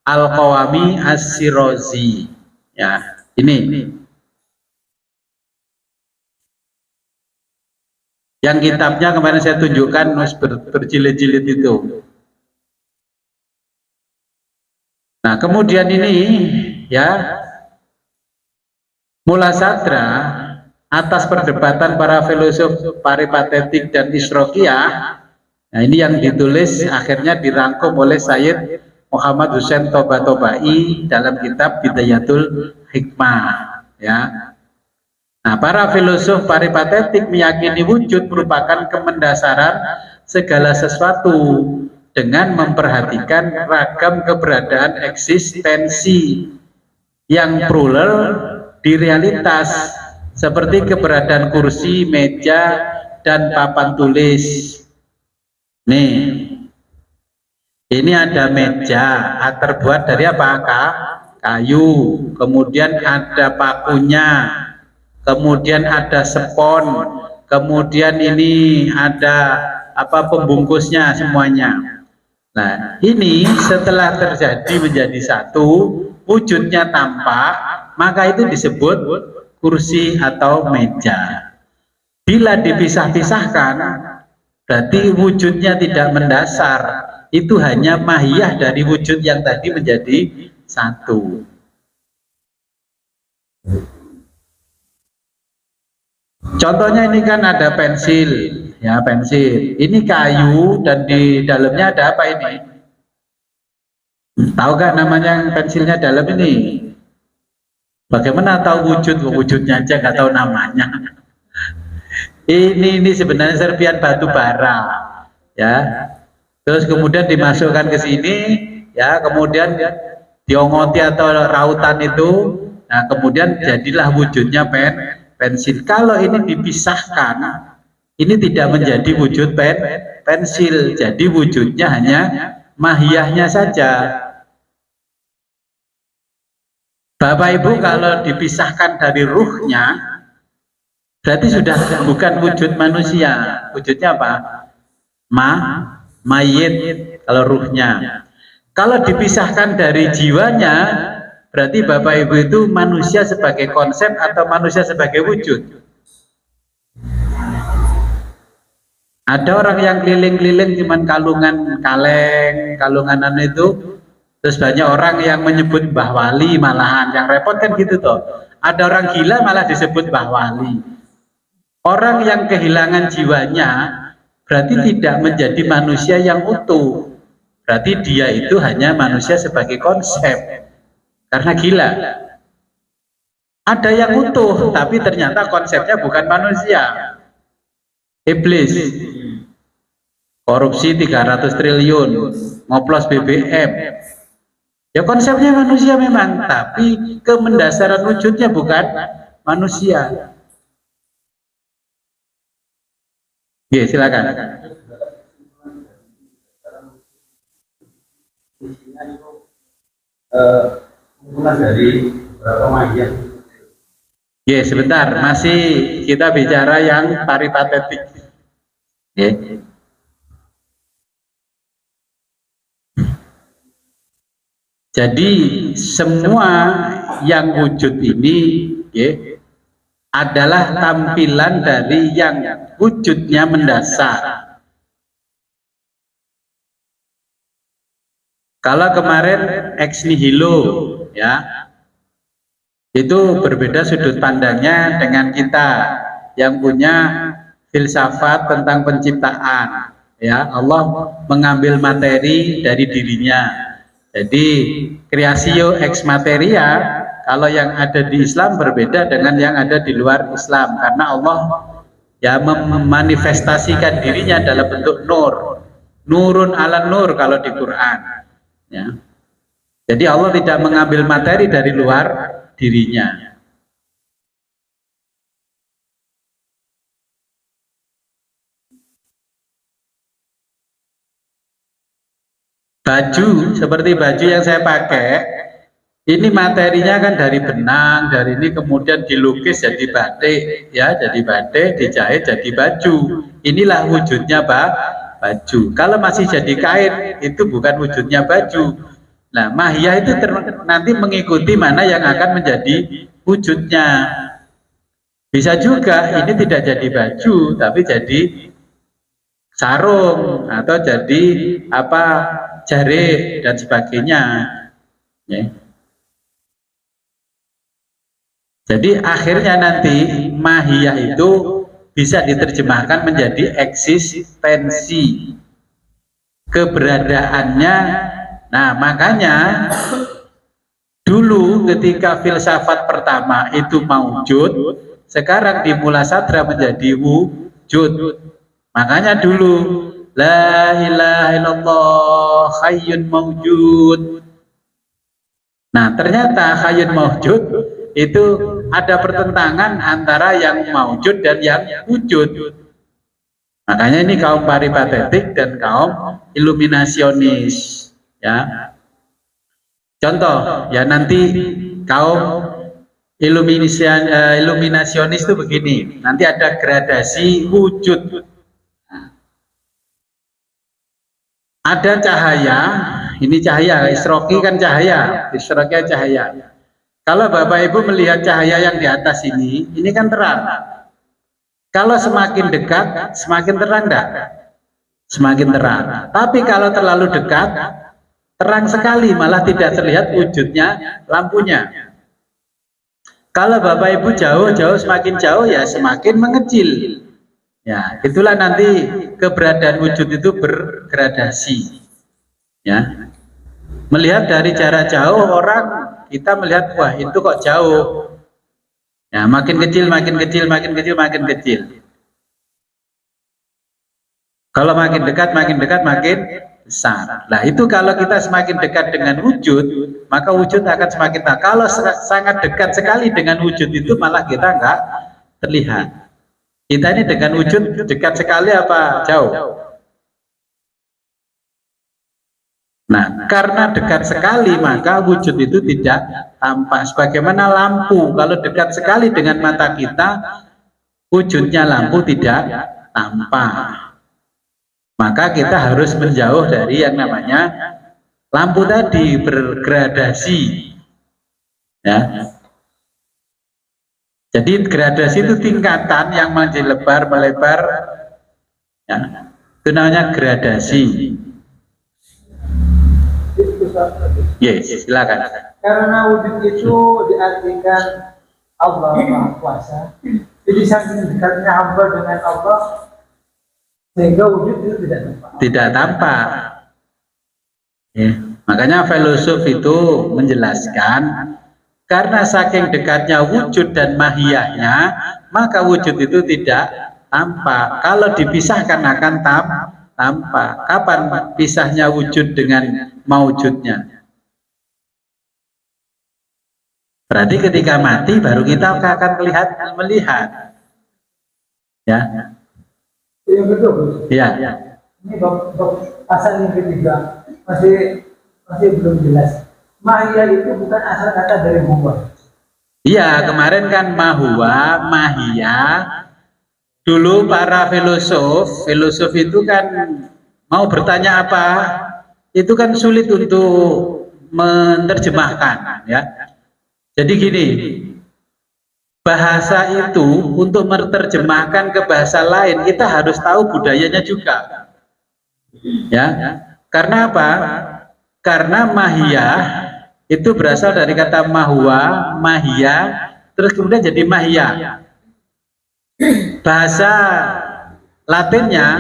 Al-Qawami As-Sirazi. Ya, ini. Yang kitabnya kemarin saya tunjukkan berjilid-jilid itu. Nah, kemudian ini ya Mula Sadra atas perdebatan para filosof peripatetik dan isrokiyah. Nah, ini yang ditulis akhirnya dirangkum oleh Sayyid Muhammad Hussein Toba-Tobai dalam kitab Bidayatul Hikmah ya. Nah, para filosof peripatetik meyakini wujud merupakan kemendasaran segala sesuatu dengan memperhatikan ragam keberadaan eksistensi yang plural di realitas seperti keberadaan kursi, meja, dan papan tulis. Nih, ini ada meja terbuat dari apa? Kayu, kemudian ada pakunya, kemudian ada spons, kemudian ini ada apa pembungkusnya semuanya. Nah, ini setelah terjadi menjadi satu, wujudnya tampak, maka itu disebut kursi atau meja. Bila dipisah-pisahkan, berarti wujudnya tidak mendasar. Itu hanya mahiyah dari wujud yang tadi menjadi satu. Contohnya ini kan ada pensil, ya pensil. Ini kayu dan di dalamnya ada apa ini? Tahu gak namanya pensilnya dalam ini? Bagaimana tahu wujudnya aja nggak tahu namanya. Ini sebenarnya serpian batu bara, ya. Terus kemudian dimasukkan ke sini, ya. Kemudian diongoti atau rautan itu, nah kemudian jadilah wujudnya pensil. Kalau ini dipisahkan, ini tidak menjadi wujud pensil. Jadi wujudnya hanya mahiyahnya saja. Bapak Ibu kalau dipisahkan dari ruhnya, berarti sudah bukan wujud manusia. Wujudnya apa? Mayit kalau ruhnya. Kalau dipisahkan dari jiwanya, berarti Bapak Ibu itu manusia sebagai konsep atau manusia sebagai wujud. Ada orang yang keliling-keliling cuman kalungan itu. Terus banyak orang yang menyebut Mbah Wali malahan, yang repot kan gitu toh. Ada orang gila malah disebut Mbah Wali. Orang yang kehilangan jiwanya berarti tidak menjadi manusia yang utuh. Berarti dia itu hanya manusia sebagai konsep. Karena gila. Ada yang utuh tapi ternyata konsepnya bukan manusia. Iblis. Korupsi 300 triliun, ngoplos BBM. Ya konsepnya manusia memang, tapi kemendasaran wujudnya bukan manusia. Ya, silakan. Dari berapa mayat? Ya, sebentar, masih kita bicara yang peripatetik. Ya. Jadi semua yang wujud ini ya, adalah tampilan dari yang wujudnya mendasar. Kalau kemarin ex nihilo ya, itu berbeda sudut pandangnya dengan kita yang punya filsafat tentang penciptaan ya. Allah mengambil materi dari dirinya. Jadi creatio ex materia, kalau yang ada di Islam berbeda dengan yang ada di luar Islam, karena Allah ya memanifestasikan dirinya dalam bentuk nur, nurun ala nur kalau di Quran, ya. Jadi Allah tidak mengambil materi dari luar dirinya. Baju seperti baju yang saya pakai, ini materinya kan dari benang, dari ini kemudian dilukis jadi batik, ya, jadi batik, dijahit jadi baju. Inilah wujudnya baju. Kalau masih jadi kain, itu bukan wujudnya baju. Nah, mahiyah itu nanti mengikuti mana yang akan menjadi wujudnya. Bisa juga ini tidak jadi baju, tapi jadi sarung atau jadi apa, jarik dan sebagainya, ya. Jadi akhirnya nanti mahiyah itu bisa diterjemahkan menjadi eksistensi, keberadaannya. Nah, makanya dulu ketika filsafat pertama itu maujud, sekarang di Mula Sadra menjadi wujud. Makanya dulu la ilaha illallah hayyun maujud. Nah, ternyata hayyun maujud itu ada pertentangan antara yang maujud dan yang wujud. Makanya ini kaum paripatetik dan kaum iluminasionis, ya. Contoh, ya nanti kaum iluminasionis itu begini, nanti ada gradasi wujud. Ada cahaya, ini cahaya, isroki kan cahaya, isroki cahaya. Kalau Bapak Ibu melihat cahaya yang di atas ini kan terang. Kalau semakin dekat, semakin terang enggak? Semakin terang. Tapi kalau terlalu dekat, terang sekali, malah tidak terlihat wujudnya lampunya. Kalau Bapak Ibu jauh-jauh, semakin jauh ya semakin mengecil. Ya, itulah nanti keberadaan wujud itu bergradasi. Ya. Melihat dari jarak jauh orang, kita melihat wah itu kok jauh. Ya, makin kecil, makin kecil, makin kecil, makin kecil. Kalau makin dekat, makin besar. Nah, itu kalau kita semakin dekat dengan wujud, maka wujud akan semakin tak. Kalau sangat dekat sekali dengan wujud itu malah kita enggak terlihat. Kita ini dengan wujud dekat sekali apa jauh? Nah, karena dekat sekali maka wujud itu tidak tampak. Sebagaimana lampu, kalau dekat sekali dengan mata kita, wujudnya lampu tidak tampak. Maka kita harus menjauh dari yang namanya lampu tadi, bergradasi. Ya. Jadi gradasi itu tingkatan yang menjadi lebar, melebar. Ya. Itu namanya gradasi. Yes, silakan. Karena wujud itu diartikan Allah Maha Kuasa. Jadi saking dekatnya hamba dengan Allah sehingga wujud itu tidak tampak. Tidak tampak. Ya. Makanya filosof itu menjelaskan karena saking dekatnya wujud dan mahiyahnya, maka wujud itu tidak tampak. Kalau dipisahkan akan tampak. Kapan pisahnya wujud dengan maujudnya? Berarti ketika mati baru kita akan melihat. Ya. Yang betul. Ya. Ini bab pasal yang ketiga masih belum jelas. Mahiyah itu bukan asal kata dari huwa. Iya, kemarin kan mahwa, mahiyah. Dulu para filosof itu kan mau bertanya apa, itu kan sulit untuk menerjemahkan, ya. Jadi gini, bahasa itu untuk menerjemahkan ke bahasa lain kita harus tahu budayanya juga, ya. Karena apa? Karena mahiyah itu berasal dari kata mahwa, mahiyah, terus kemudian jadi mahiyah. Bahasa Latinnya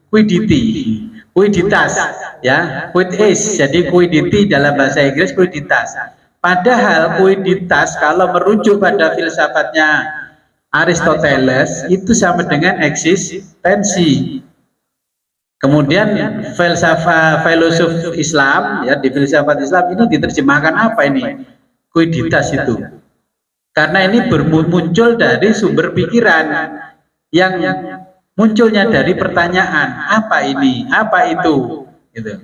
quiditas, ya, quid is, jadi quiddity dalam bahasa Inggris quiditas. Padahal quiditas kalau merujuk pada filsafatnya Aristoteles itu sama dengan eksistensi. Kemudian filosof Islam, ya, di filsafat Islam ini diterjemahkan apa ini? Quiditas itu. Karena ini muncul dari sumber pikiran yang munculnya dari pertanyaan, apa ini, apa itu, gitu.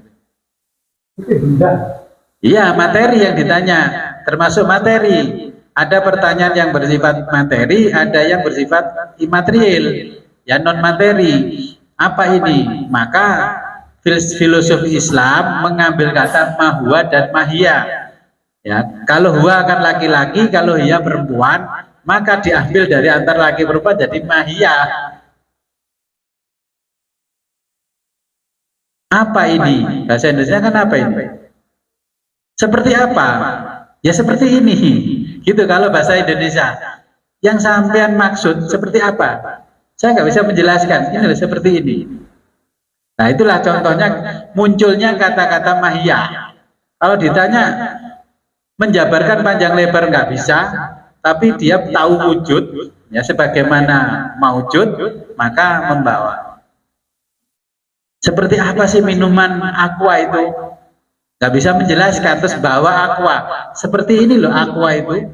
Itu benda. Iya, materi yang ditanya, termasuk materi. Ada pertanyaan yang bersifat materi, ada yang bersifat imaterial, ya non materi. Apa ini? Maka filosof Islam mengambil kata mahwa dan mahia. Ya, kalau huwa akan laki-laki, kalau hiya perempuan, maka diambil dari antar laki perempuan jadi mahia. Apa ini? Bahasa Indonesia kan apa ini? Seperti apa? Ya seperti ini. Gitu kalau bahasa Indonesia. Yang sampean maksud seperti apa? Saya nggak bisa menjelaskan. Ini adalah seperti ini. Nah itulah contohnya munculnya kata-kata mahia. Kalau ditanya menjabarkan panjang lebar nggak bisa, tapi dia tahu wujud, ya sebagaimana maujud, maka membawa. Seperti apa sih minuman aqua itu? Nggak bisa menjelaskan, terus bawa aqua. Seperti ini loh aqua itu.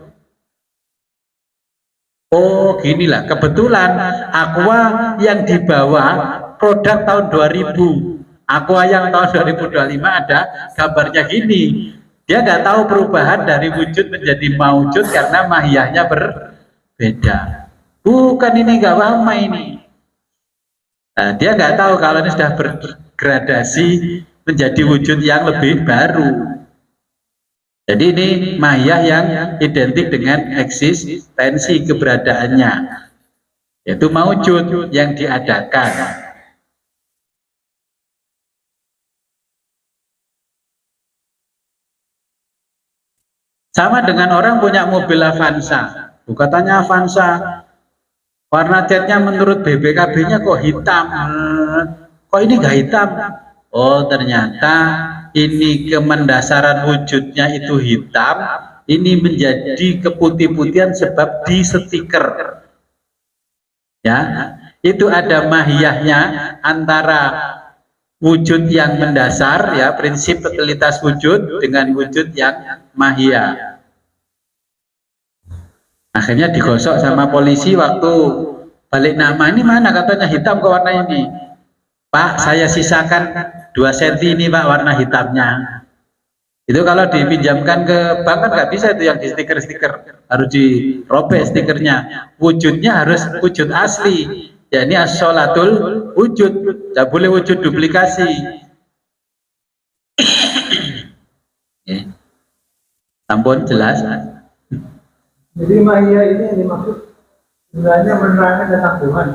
Oh ginilah, kebetulan aqua yang dibawa produk tahun 2000. Aqua yang tahun 2025 ada gambarnya gini. Dia nggak tahu perubahan dari wujud menjadi maujud karena mahiyahnya berbeda. Bukan ini nggak lama ini. Nah, dia nggak tahu kalau ini sudah bergradasi menjadi wujud yang lebih baru. Jadi ini mahiyah yang identik dengan eksistensi keberadaannya, yaitu maujud yang diadakan. Sama dengan orang punya mobil Avanza, katanya Avanza warna catnya menurut BPKB-nya kok hitam, kok ini nggak hitam? Oh ternyata ini kemendasaran wujudnya itu hitam, ini menjadi keputih-putihan sebab di stiker. Ya, itu ada mahiyahnya antara wujud yang mendasar, ya prinsip totalitas wujud dengan wujud yang mahiyah. Akhirnya digosok sama polisi waktu balik nama, ini mana katanya hitam ke warna ini. Pak, saya sisakan 2 cm ini Pak warna hitamnya. Itu kalau dipinjamkan ke bank kan nggak bisa itu yang di stiker-stiker, harus dirobek stikernya. Wujudnya harus wujud asli. Ya ini as-sholatul wujud, tidak boleh wujud duplikasi. Ampun jelas. Jadi mahiyah ini yang dimaksud sebenarnya menerangkan tentang Tuhan.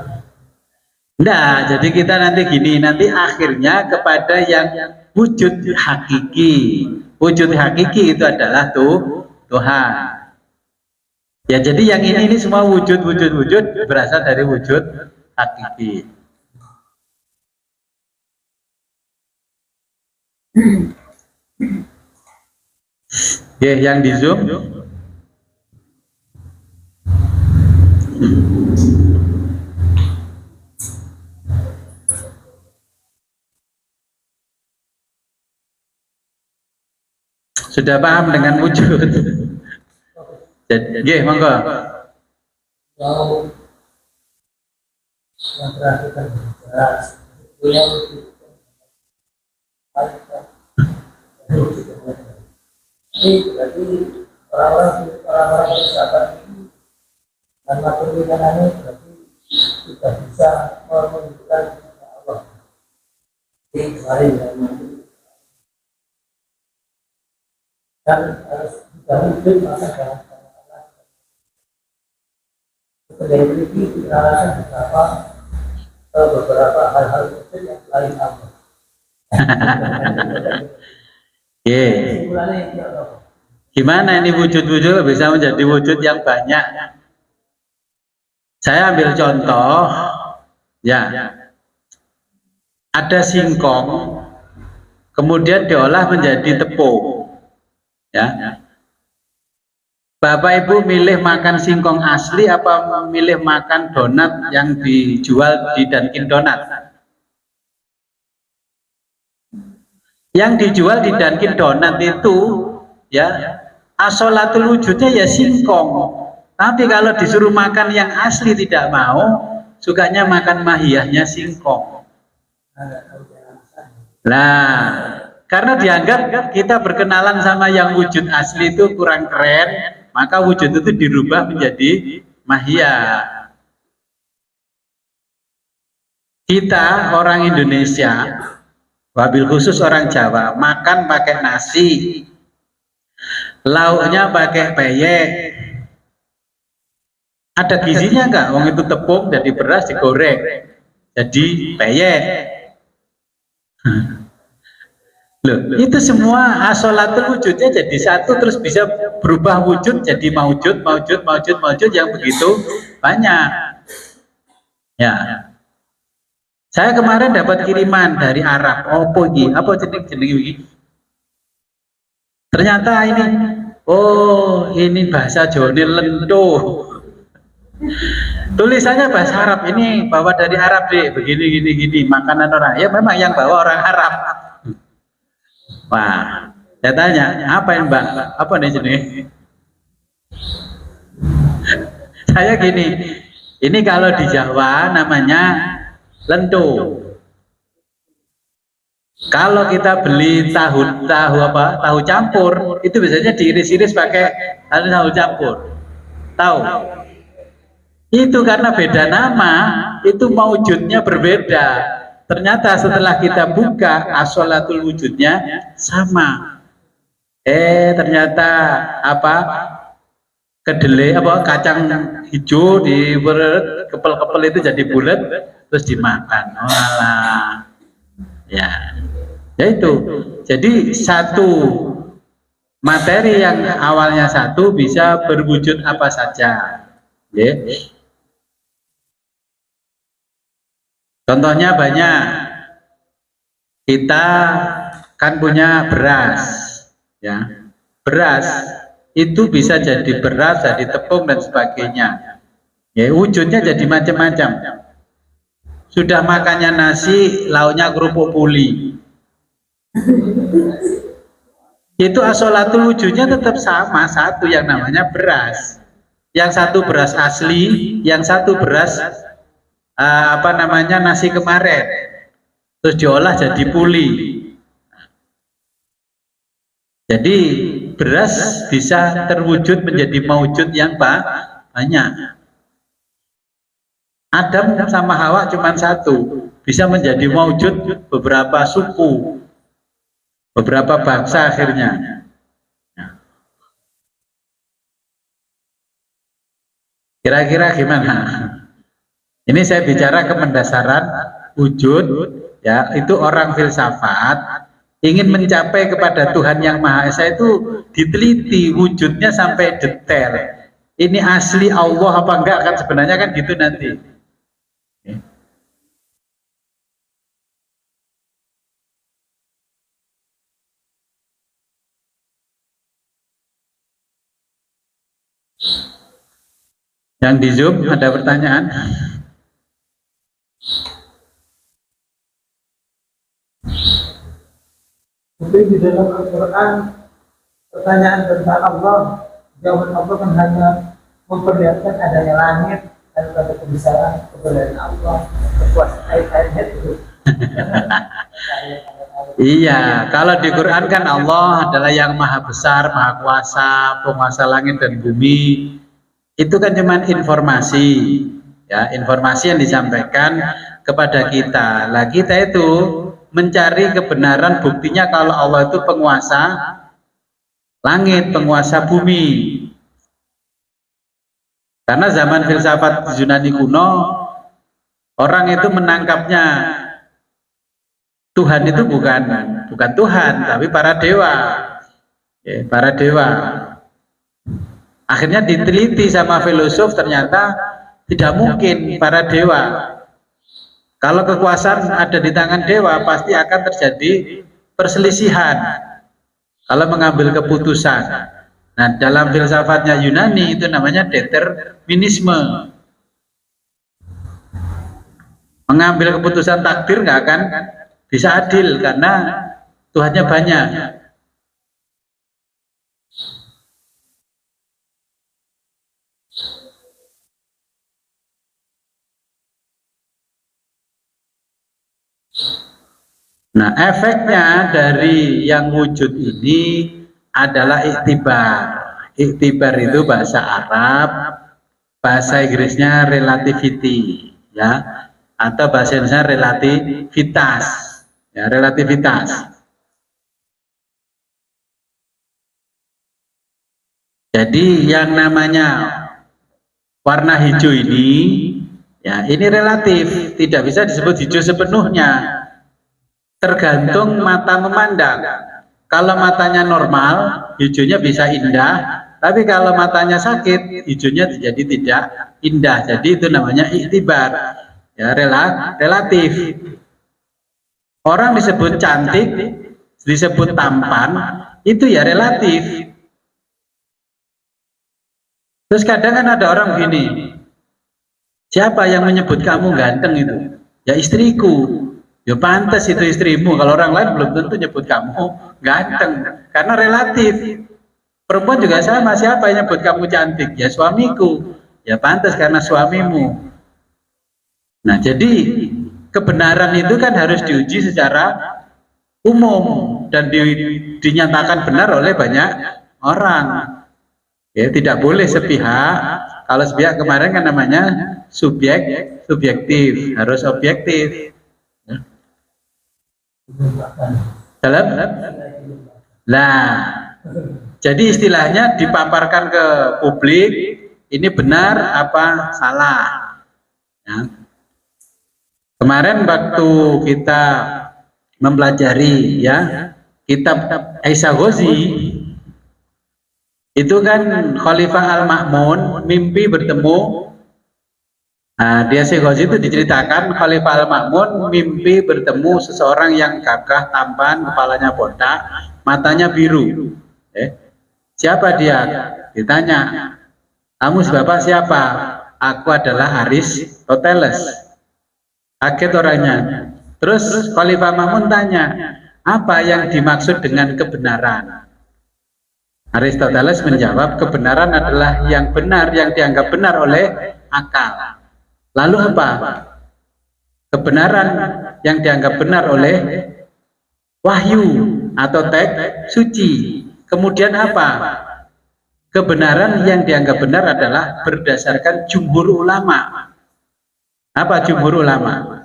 Nah, jadi kita nanti gini, nanti akhirnya kepada yang wujud hakiki. Wujud hakiki itu adalah Tuhan. Ya, jadi yang ini semua wujud berasal dari wujud hakiki. Oke, yang di Zoom. Sudah paham dengan wujud? Jadi, monggo. Yang terakhir kan jelas. Yang ini berarti orang-orang filsafat ini dan materi ini berarti tidak bisa menunjukkan Allah. Ini mari dan harus tidak mungkin maka jangan dari ini alasan beberapa hal-hal yang lain Allah. Gimana ini wujud-wujud bisa menjadi wujud yang banyak? Saya ambil contoh, ya. ada singkong, kemudian diolah menjadi tepung. Ya. Bapak Ibu milih makan singkong asli apa milih makan donat yang dijual di Dunkin Donat? Yang dijual di Dunkin Donat itu ya asolatul wujudnya ya singkong. Tapi kalau disuruh makan yang asli tidak mau, sukanya makan mahiyahnya singkong. Nah, karena dianggap kita berkenalan sama yang wujud asli itu kurang keren, maka wujud itu dirubah menjadi mahiyah. Kita orang Indonesia, wabil khusus orang Jawa, makan pakai nasi, lauknya pakai peyek. Ada gizinya enggak? Wong itu tepung jadi beras digoreng jadi peyek. Loh, itu semua asolatul wujudnya jadi satu terus bisa berubah wujud jadi maujud yang begitu banyak. Ya. Saya kemarin dapat kiriman dari Arab. Apa ini? Apa jenis ini? Ternyata ini, oh ini bahasa Jawa lento. Tulisannya bahasa Arab, ini bawa dari Arab deh, begini makanan orang. Ya memang yang bawa orang Arab. Wah, saya tanya, apa yang Mbak? Apa nih jenis? Saya gini, ini kalau di Jawa namanya lento. Kalau kita beli tahu campur, itu biasanya diiris-iris pakai tahu campur. Tahu? Itu karena beda nama, itu maujudnya berbeda. Ternyata setelah kita buka asolatul wujudnya sama. Ternyata apa? Kedelai apa kacang hijau di kepel-kepel itu jadi bulat terus dimakan. Oh alah. Ya. Ya itu. Jadi satu materi yang awalnya satu bisa berwujud apa saja. Ya. Contohnya banyak, kita kan punya beras, ya beras itu bisa jadi beras, jadi tepung dan sebagainya. Ya wujudnya jadi macam-macam. Sudah makannya nasi, lauknya kerupuk puli. Itu asolatul wujudnya tetap sama, satu yang namanya beras. Yang satu beras asli, yang satu beras nasi kemarin terus diolah jadi puli. Jadi beras bisa terwujud menjadi maujud yang banyak. Adam sama Hawa cuma satu, bisa menjadi maujud beberapa suku, beberapa bangsa akhirnya. Kira-kira gimana? Ini saya bicara kemendasaran wujud, ya itu orang filsafat ingin mencapai kepada Tuhan yang Maha Esa itu diteliti wujudnya sampai detail. Ini asli Allah apa enggak kan sebenarnya kan gitu nanti. Yang di Zoom ada pertanyaan? Tapi di dalam Al-Quran pertanyaan tentang Allah, jawaban Allah kan hanya memperlihatkan adanya langit dan pada kebesaran keberadaan Allah, kekuasaan ayat-ayatnya itu. Iya, kalau di Quran kan Allah adalah yang maha besar, maha kuasa, penguasa langit dan bumi. Itu kan cuma informasi, ya informasi yang disampaikan kepada kita. Lah kita itu mencari kebenaran, buktinya kalau Allah itu penguasa langit, penguasa bumi. Karena zaman filsafat Yunani kuno, orang itu menangkapnya Tuhan itu bukan Tuhan, tapi para dewa, ya, para dewa. Akhirnya diteliti sama filosof, ternyata tidak mungkin para dewa. Kalau kekuasaan ada di tangan dewa, pasti akan terjadi perselisihan kalau mengambil keputusan. Nah, dalam filsafatnya Yunani itu namanya determinisme. Mengambil keputusan takdir nggak akan bisa adil karena Tuhannya banyak. Nah, efeknya dari yang wujud ini adalah iktibar. Iktibar itu bahasa Arab, bahasa Inggrisnya relativity, ya, atau bahasa Indonesia relativitas, ya, relativitas. Jadi yang namanya warna hijau ini, ya, ini relatif, tidak bisa disebut hijau sepenuhnya. Tergantung mata memandang. Kalau matanya normal, hijaunya bisa indah, tapi kalau matanya sakit, hijaunya jadi tidak indah. Jadi itu namanya iktibar, ya, relatif. Orang disebut cantik, disebut tampan, itu ya relatif. Terus kadang kan ada orang begini, siapa yang menyebut kamu ganteng itu? Ya istriku. Ya pantas itu istrimu, kalau orang lain belum tentu nyebut kamu ganteng, karena relatif. Perempuan juga sama, siapa yang nyebut kamu cantik? Ya suamiku. Ya pantas karena suamimu. Nah, jadi kebenaran itu kan harus diuji secara umum dan dinyatakan benar oleh banyak orang. Ya, tidak boleh sepihak. Kalau sepihak kemarin kan namanya subjektif, harus objektif. Dalam? Nah, jadi istilahnya dipaparkan ke publik, ini benar apa salah. Ya. Kemarin waktu kita mempelajari, ya, kitab Aisyah Ghazi, itu kan Khalifah Al-Ma'mun mimpi bertemu. Nah, di Aisyah Ghazi itu diceritakan Khalifah Al-Ma'mun mimpi bertemu seseorang yang gagah, tampan, kepalanya botak, matanya biru. Siapa dia? Ditanya, kamu bapak siapa? Aku adalah Aristoteles. Kaget orangnya. Terus Khalifah Ma'mun tanya, apa yang dimaksud dengan kebenaran? Aristoteles menjawab, kebenaran adalah yang benar, yang dianggap benar oleh akal. Lalu apa? Kebenaran yang dianggap benar oleh wahyu atau teks suci. Kemudian apa? Kebenaran yang dianggap benar adalah berdasarkan jumhur ulama. Apa jumhur ulama?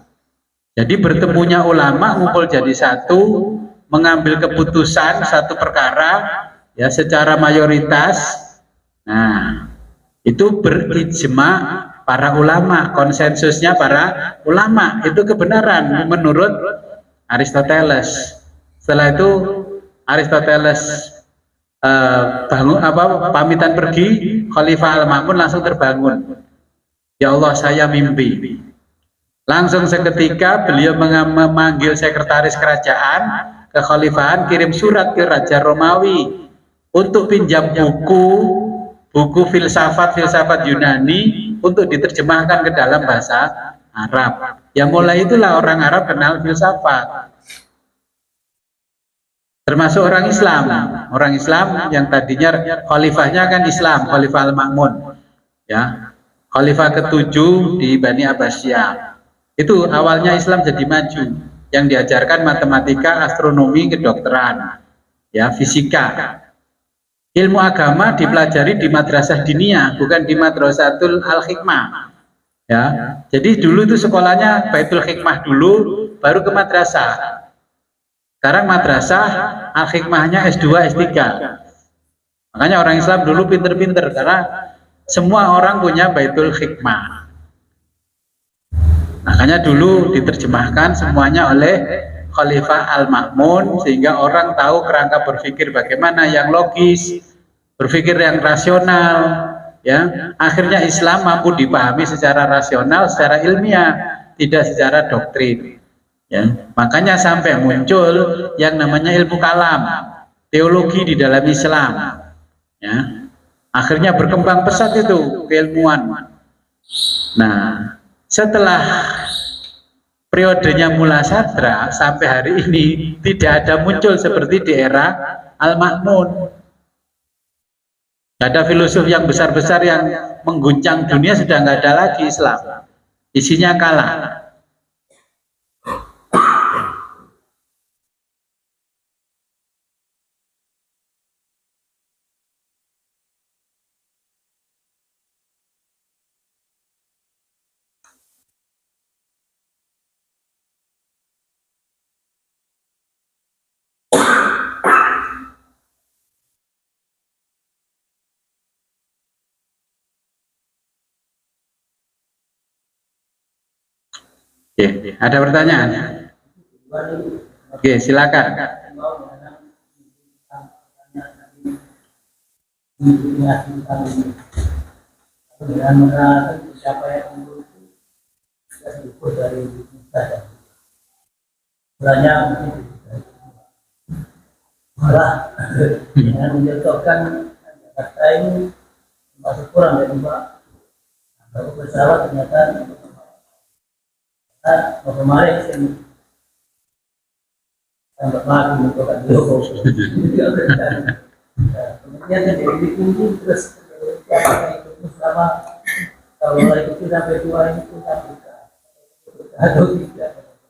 Jadi bertemunya ulama ngumpul jadi satu, mengambil keputusan satu perkara, ya, secara mayoritas. Nah, itu berijma para ulama, konsensusnya para ulama, itu kebenaran menurut Aristoteles. Setelah itu Aristoteles pamitan pergi, Khalifah Al-Ma'mun langsung terbangun. Ya Allah, saya mimpi. Langsung seketika beliau memanggil sekretaris kerajaan ke Khalifahan, kirim surat ke Raja Romawi untuk pinjam buku filsafat Yunani untuk diterjemahkan ke dalam bahasa Arab. Ya mulai itulah orang Arab kenal filsafat. Termasuk orang Islam yang tadinya khalifahnya kan Islam, Khalifah Al-Ma'mun, ya, khalifah ke-7 di Bani Abbasiyah. Itu awalnya Islam jadi maju, yang diajarkan matematika, astronomi, kedokteran, ya, fisika. Ilmu agama dipelajari di madrasah diniyah, bukan di Madrasatul Al-Hikmah. Ya, jadi dulu itu sekolahnya Baitul Hikmah dulu, baru ke madrasah. Sekarang madrasah Al-Hikmahnya S2, S3. Makanya orang Islam dulu pinter-pinter karena semua orang punya Baitul Hikmah. Makanya dulu diterjemahkan semuanya oleh Khalifah Al-Ma'mun sehingga orang tahu kerangka berpikir bagaimana yang logis, berpikir yang rasional, ya. Akhirnya Islam mampu dipahami secara rasional, secara ilmiah, tidak secara doktrin. Ya, makanya sampai muncul yang namanya ilmu kalam, teologi di dalam Islam. Ya, akhirnya berkembang pesat itu keilmuan. Nah, setelah periodenya Mula Sadra sampai hari ini tidak ada muncul seperti di era Al-Ma'mun. Ada filosof yang besar-besar yang mengguncang dunia, sudah nggak ada lagi Islam. Isinya kalah. Oke, ada pertanyaan? Oke, silakan. Malah dengan menjatuhkan kata ini masih kurang dari Pak. Kalau pesawat ternyata kemarin sampai lagi mencoba dulu. Kemudian jadi tinggi terus itu sama kalau itu sampai tua itu atau tidak.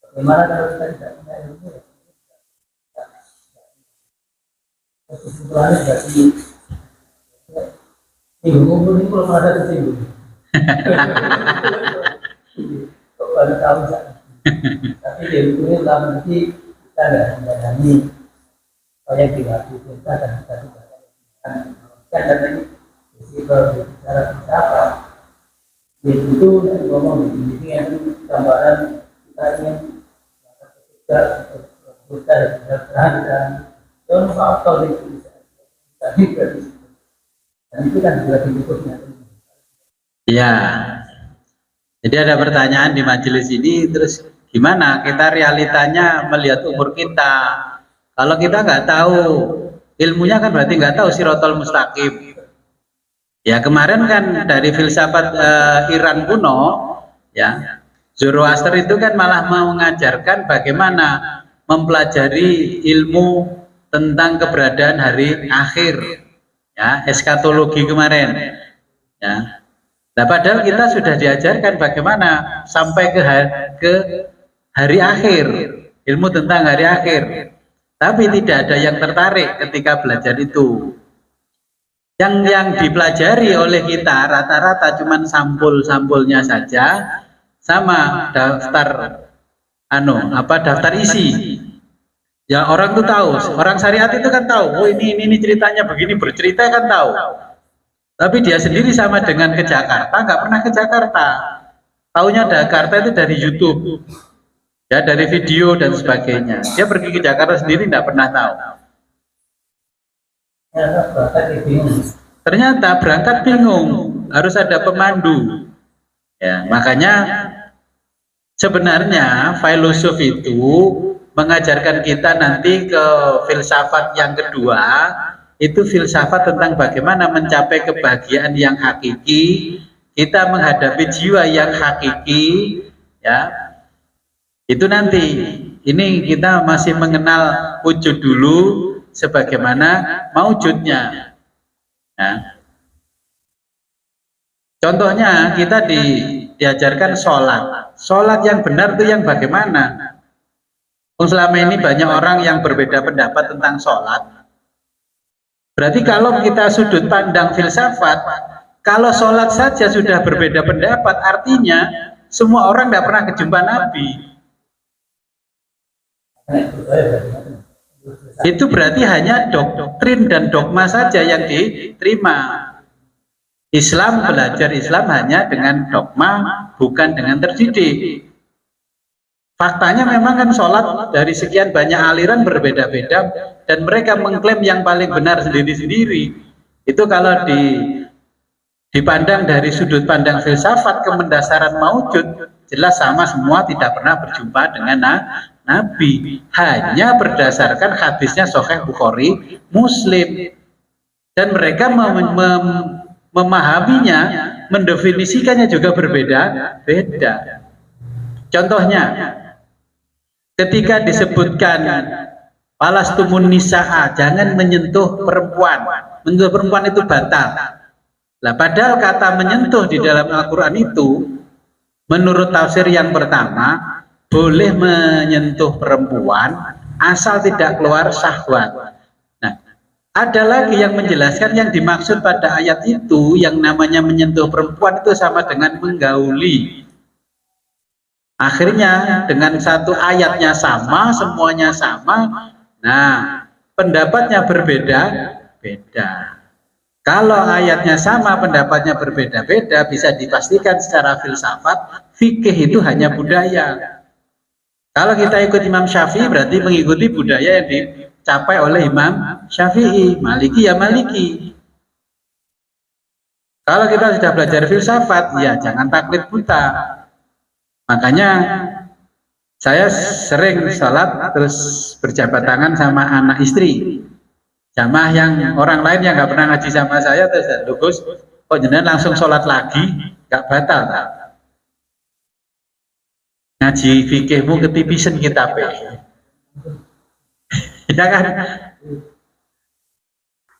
Bagaimana kalau kita tidak punya ilmu? Kesimpulannya berarti umur ini belum ada kesinggung. Baru tahu tapi dia itu dalam nanti kita nggak menjalani apa yang dilakukan kita dan kita juga kan dan ini bicara siapa itu ngomong ini yang gambaran kita ingin kita dan don't faktor itu dan itu kan juga berikutnya. Ya. Jadi ada pertanyaan di majelis ini, terus gimana kita realitanya melihat umur kita? Kalau kita nggak tahu ilmunya kan berarti nggak tahu Sirotol Mustaqim. Ya kemarin kan dari filsafat Iran kuno, ya Zoroaster itu kan malah mengajarkan bagaimana mempelajari ilmu tentang keberadaan hari akhir, ya eskatologi kemarin, ya. Nah, padahal kita sudah diajarkan bagaimana sampai ke hari akhir, ilmu tentang hari akhir. Tapi tidak ada yang tertarik ketika belajar itu. Yang dipelajari oleh kita rata-rata cuma sampul-sampulnya saja, sama daftar daftar isi. Ya orang tuh tahu, orang syariat itu kan tahu, oh ini ceritanya begini, bercerita kan tahu. Tapi dia sendiri sama dengan ke Jakarta, nggak pernah ke Jakarta. Taunya Jakarta itu dari YouTube, ya dari video dan sebagainya. Dia pergi ke Jakarta sendiri nggak pernah tahu. Ternyata berangkat bingung, harus ada pemandu. Ya, makanya sebenarnya filosof itu mengajarkan kita nanti ke filsafat yang kedua. Itu filsafat tentang bagaimana mencapai kebahagiaan yang hakiki, kita menghadapi jiwa yang hakiki, ya. Itu nanti, ini kita masih mengenal wujud dulu sebagaimana maujudnya. Nah, contohnya kita diajarkan sholat yang benar itu yang bagaimana? Selama ini banyak orang yang berbeda pendapat tentang sholat. Berarti kalau kita sudut pandang filsafat, kalau sholat saja sudah berbeda pendapat, artinya semua orang tidak pernah kejumpa Nabi. Itu berarti hanya doktrin dan dogma saja yang diterima. Islam, belajar Islam hanya dengan dogma, bukan dengan terdidik. Faktanya memang kan sholat dari sekian banyak aliran berbeda-beda dan mereka mengklaim yang paling benar sendiri-sendiri. Itu kalau dipandang dari sudut pandang filsafat kemendasaran maujud, jelas sama semua, tidak pernah berjumpa dengan Nabi, hanya berdasarkan hadisnya Sahih Bukhari Muslim, dan mereka memahaminya, mendefinisikannya juga berbeda-beda. Contohnya, ketika disebutkan palastumun nisaa, jangan menyentuh perempuan, menyentuh perempuan itu batal. Lah, padahal kata menyentuh di dalam Al-Quran itu, menurut tafsir yang pertama, boleh menyentuh perempuan asal tidak keluar syahwat. Nah, ada lagi yang menjelaskan yang dimaksud pada ayat itu, yang namanya menyentuh perempuan itu sama dengan menggauli. Akhirnya dengan satu ayatnya sama, semuanya sama. Nah, pendapatnya berbeda-beda. Kalau ayatnya sama, pendapatnya berbeda-beda, bisa dipastikan secara filsafat, fikih itu hanya budaya. Kalau kita ikut Imam Syafi'i, berarti mengikuti budaya yang dicapai oleh Imam Syafi'i. Maliki ya Maliki. Kalau kita sudah belajar filsafat, ya jangan taklid buta. Makanya saya sering sholat terus berjabat tangan sama anak istri. Jamaah yang orang lain yang nggak pernah ngaji sama saya, terus Gus, kok jenengan langsung sholat lagi, nggak batal tak? Ngaji fikihmu ketipisan kita ya kan?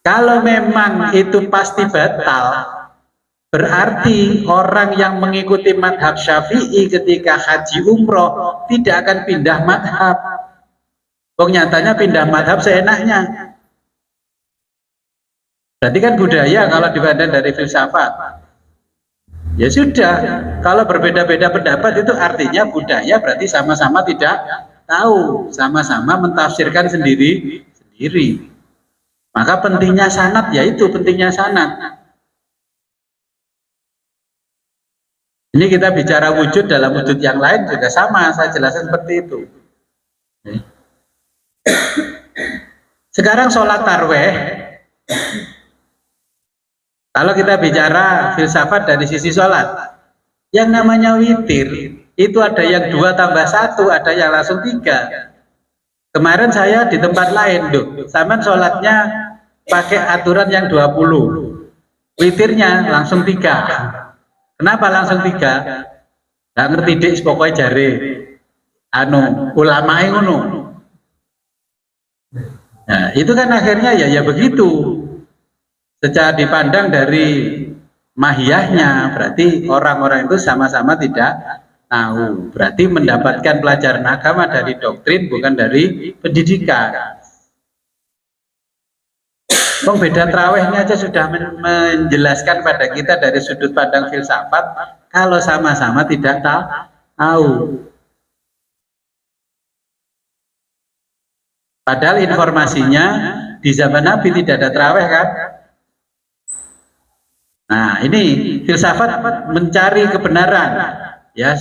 Kalau memang itu pasti batal, berarti orang yang mengikuti madhab Syafi'i ketika haji umroh tidak akan pindah madhab. Nyatanya pindah madhab seenaknya. Berarti kan budaya kalau dipandang dari filsafat. Ya sudah, kalau berbeda-beda pendapat itu artinya budaya, berarti sama-sama tidak tahu, sama-sama mentafsirkan sendiri-sendiri. Maka pentingnya sanad, yaitu pentingnya sanad. Ini kita bicara wujud, dalam wujud yang lain juga sama, saya jelaskan seperti itu. Sekarang sholat tarweh, kalau kita bicara filsafat dari sisi sholat, yang namanya witir itu ada yang 2 tambah 1, ada yang langsung 3. Kemarin saya di tempat lain, sama sholatnya pakai aturan yang 20, witirnya langsung 3. Kenapa langsung 3? Nggak ngerti dik, pokoknya jari ulama ngono. Nah, itu kan akhirnya ya begitu. Secara dipandang dari mahiyahnya, berarti orang-orang itu sama-sama tidak tahu. Berarti mendapatkan pelajaran agama dari doktrin, bukan dari pendidikan. Beda trawehnya aja sudah menjelaskan pada kita dari sudut pandang filsafat, kalau sama-sama tidak tahu. Padahal informasinya di zaman Nabi tidak ada traweh kan? Nah, ini filsafat mencari kebenaran, ya,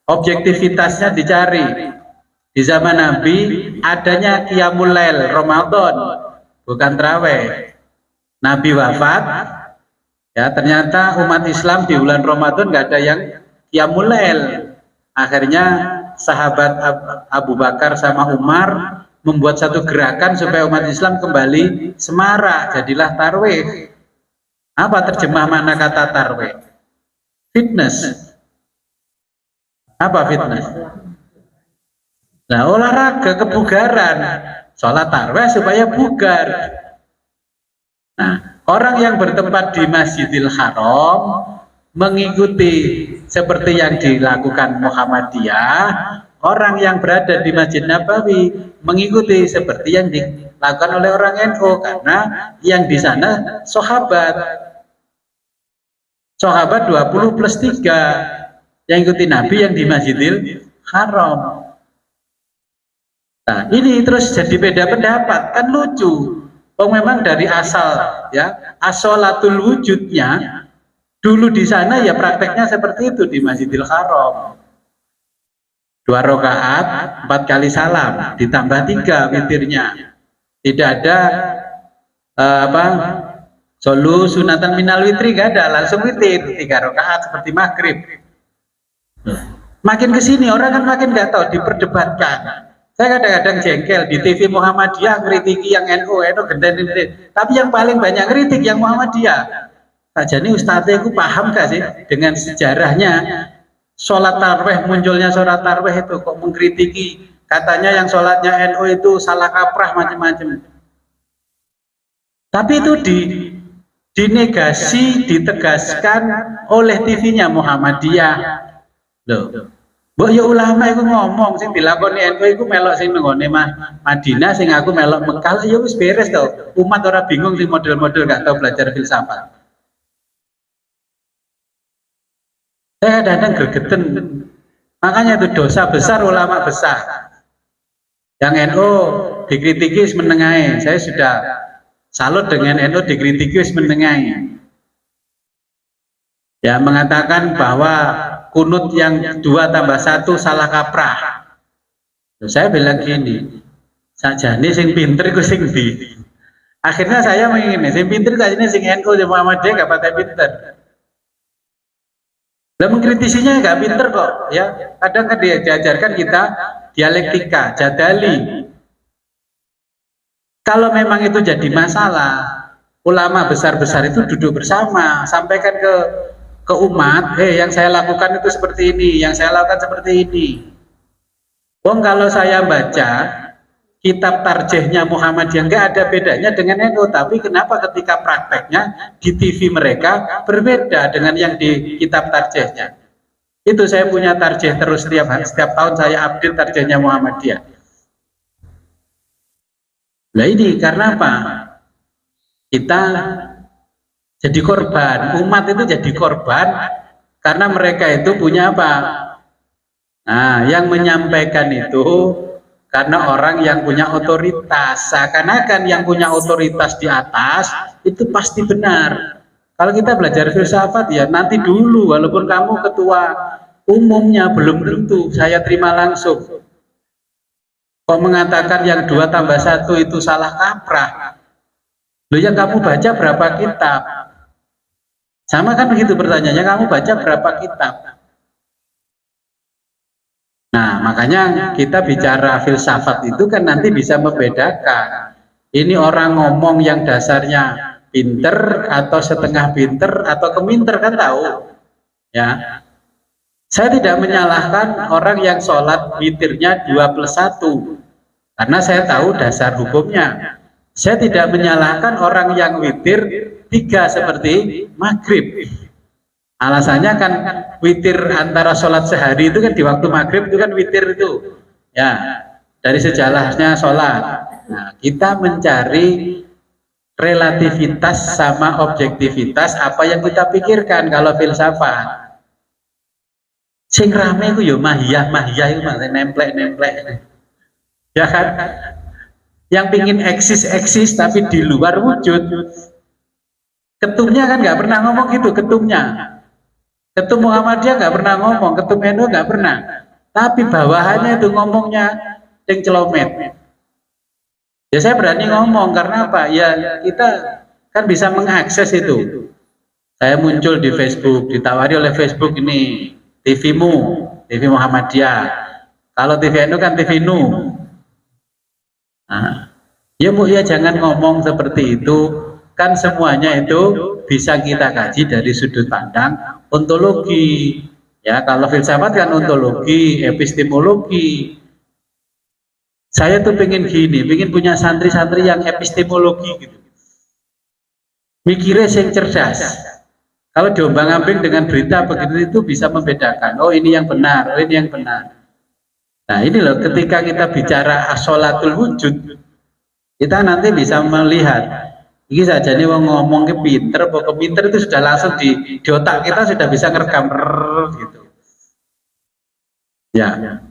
objektivitasnya dicari. Di zaman Nabi adanya Qiyamul Lail Ramadan, bukan tarawih. Nabi wafat, ya ternyata umat Islam di bulan Ramadan nggak ada yang Qiyamul Lail. Akhirnya sahabat Abu Bakar sama Umar membuat satu gerakan supaya umat Islam kembali semarak, jadilah tarawih. Apa terjemah mana kata tarwih? Fitness. Apa fitness? Nah, olahraga, kebugaran. Sholat tarwih supaya bugar. Nah, orang yang bertempat di Masjidil Haram mengikuti seperti yang dilakukan Muhammadiyah. Orang yang berada di Masjid Nabawi mengikuti seperti yang dilakukan oleh orang NU, karena yang di sana sahabat 20 plus 3 yang ikuti Nabi yang di Masjidil Haram. Nah, ini terus jadi beda pendapat, kan lucu. Memang dari asal, ya, as-sholatul wujudnya dulu di sana ya prakteknya seperti itu di Masjidil Haram. 2 rakaat 4 kali salam ditambah 3 witirnya. Tidak ada solu sunatan minal witri, gak ada, langsung witir 3 rakaat seperti maghrib. Makin kesini orang kan makin nggak tahu, diperdebatkan. Saya kadang-kadang jengkel di TV Muhammadiyah ngritiki yang NU geden-geden. Tapi yang paling banyak kritik yang Muhammadiyah. Sajane ustadznya itu paham gak sih dengan sejarahnya sholat tarawih, munculnya sholat tarawih itu kok mengkritiki katanya yang sholatnya NU itu salah kaprah macam-macam. Tapi itu dinegasi, ditegaskan oleh TV-nya Muhammadiyah. Loh, mbok ya ulama iku ngomong sing dilakoni NU iku melok sing nggone Madinah, sing aku melok Mekah, ya wis beres to. Umat ora bingung sing model-model gak tau belajar filsafat. Saya kadang gregeten. Makanya itu dosa besar ulama besar. Yang NU dikritiki menengahi. Saya sudah salut dengan NU dikritiki menengahi. Ya, mengatakan bahwa kunut yang 2+1 salah kaprah. Saya bilang gini, sajane sing pinter iku sing ndi. Akhirnya saya mengingin, sing pinter kayaknya sing NU sing Muhammadiyah gak patah pinter. Lah mengkritisinya gak pinter kok, ya. Kadang kan diajarkan kita dialektika, jadali. Kalau memang itu jadi masalah, ulama besar-besar itu duduk bersama, sampaikan ke umat, yang saya lakukan itu seperti ini, yang saya lakukan seperti ini. Wong kalau saya baca kitab tarjihnya Muhammadiyah nggak ada bedanya dengan NU, tapi kenapa ketika prakteknya di TV mereka berbeda dengan yang di kitab tarjihnya? Itu saya punya tarjih terus setiap tahun saya update tarjihnya Muhammadiyah. Nah ini karena apa? Kita jadi korban, umat itu jadi korban karena mereka itu punya apa? Nah, yang menyampaikan itu karena orang yang punya otoritas, seakan-akan yang punya otoritas di atas itu pasti benar. Kalau kita belajar filsafat ya nanti dulu, walaupun kamu ketua umumnya belum tentu saya terima langsung. Kok mengatakan yang 2+1 itu salah kaprah? Loh, yang kamu baca berapa kitab? Sama kan begitu pertanyaannya, kamu baca berapa kitab? Nah, makanya kita bicara filsafat itu kan nanti bisa membedakan. Ini orang ngomong yang dasarnya pinter atau setengah pinter atau keminter kan tahu. Ya. Saya tidak menyalahkan orang yang sholat witirnya 2+1 karena saya tahu dasar hukumnya. Saya tidak menyalahkan orang yang witir 3 seperti maghrib. Alasannya kan witir antara sholat sehari itu kan di waktu maghrib itu kan witir itu. Ya, dari sejarahnya sholat. Nah, kita mencari relativitas sama objektivitas apa yang kita pikirkan kalau filsafat. Sing rame itu ya mahiyah itu maksudnya nemplek. Ya kan? Yang pingin eksis tapi di luar wujud. Ketumnya kan nggak pernah ngomong gitu, ketumnya. Ketum Muhammadiyah nggak pernah ngomong, ketum NU nggak pernah. Tapi bawahannya itu ngomongnya yang celomet. Ya saya berani ngomong karena apa? Ya kita kan bisa mengakses itu. Saya muncul di Facebook, ditawari oleh Facebook ini TV-mu, TV Muhammadiyah. Kalau TV NU kan TV NU. Nah, ya Bu ya jangan ngomong seperti itu. Kan semuanya itu bisa kita kaji dari sudut pandang ontologi. Ya, kalau filsafat kan ontologi, epistemologi. Saya tuh pengen punya santri-santri yang epistemologi gitu. Mikirnya yang cerdas. Kalau diombang-ambing dengan berita begitu itu bisa membedakan. Oh ini yang benar, oh ini yang benar. Nah ini loh, ketika kita bicara as-sholatul wujud, kita nanti bisa melihat. Ini saja nih ngomong ke pinter, pokok pinter itu sudah langsung di otak kita sudah bisa ngerekam gitu. Ya.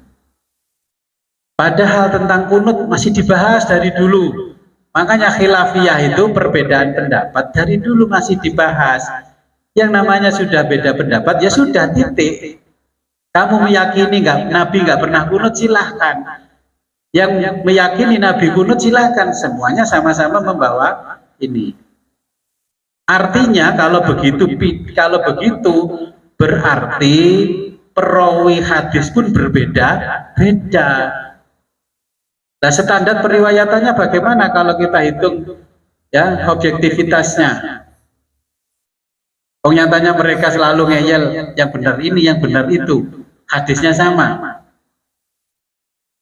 Padahal tentang kunut masih dibahas dari dulu. Makanya khilafiyah itu perbedaan pendapat dari dulu masih dibahas. Yang namanya sudah beda pendapat ya sudah titik. Kamu meyakini Nabi nggak pernah kunut silahkan. Yang meyakini Nabi kunut silahkan. Semuanya sama-sama membawa ini. Artinya kalau begitu berarti perawi hadis pun berbeda-beda. Nah, standar periwayatannya bagaimana kalau kita hitung ya objektivitasnya? Oh, nyatanya mereka selalu ngeyel yang benar ini, yang benar itu, hadisnya sama.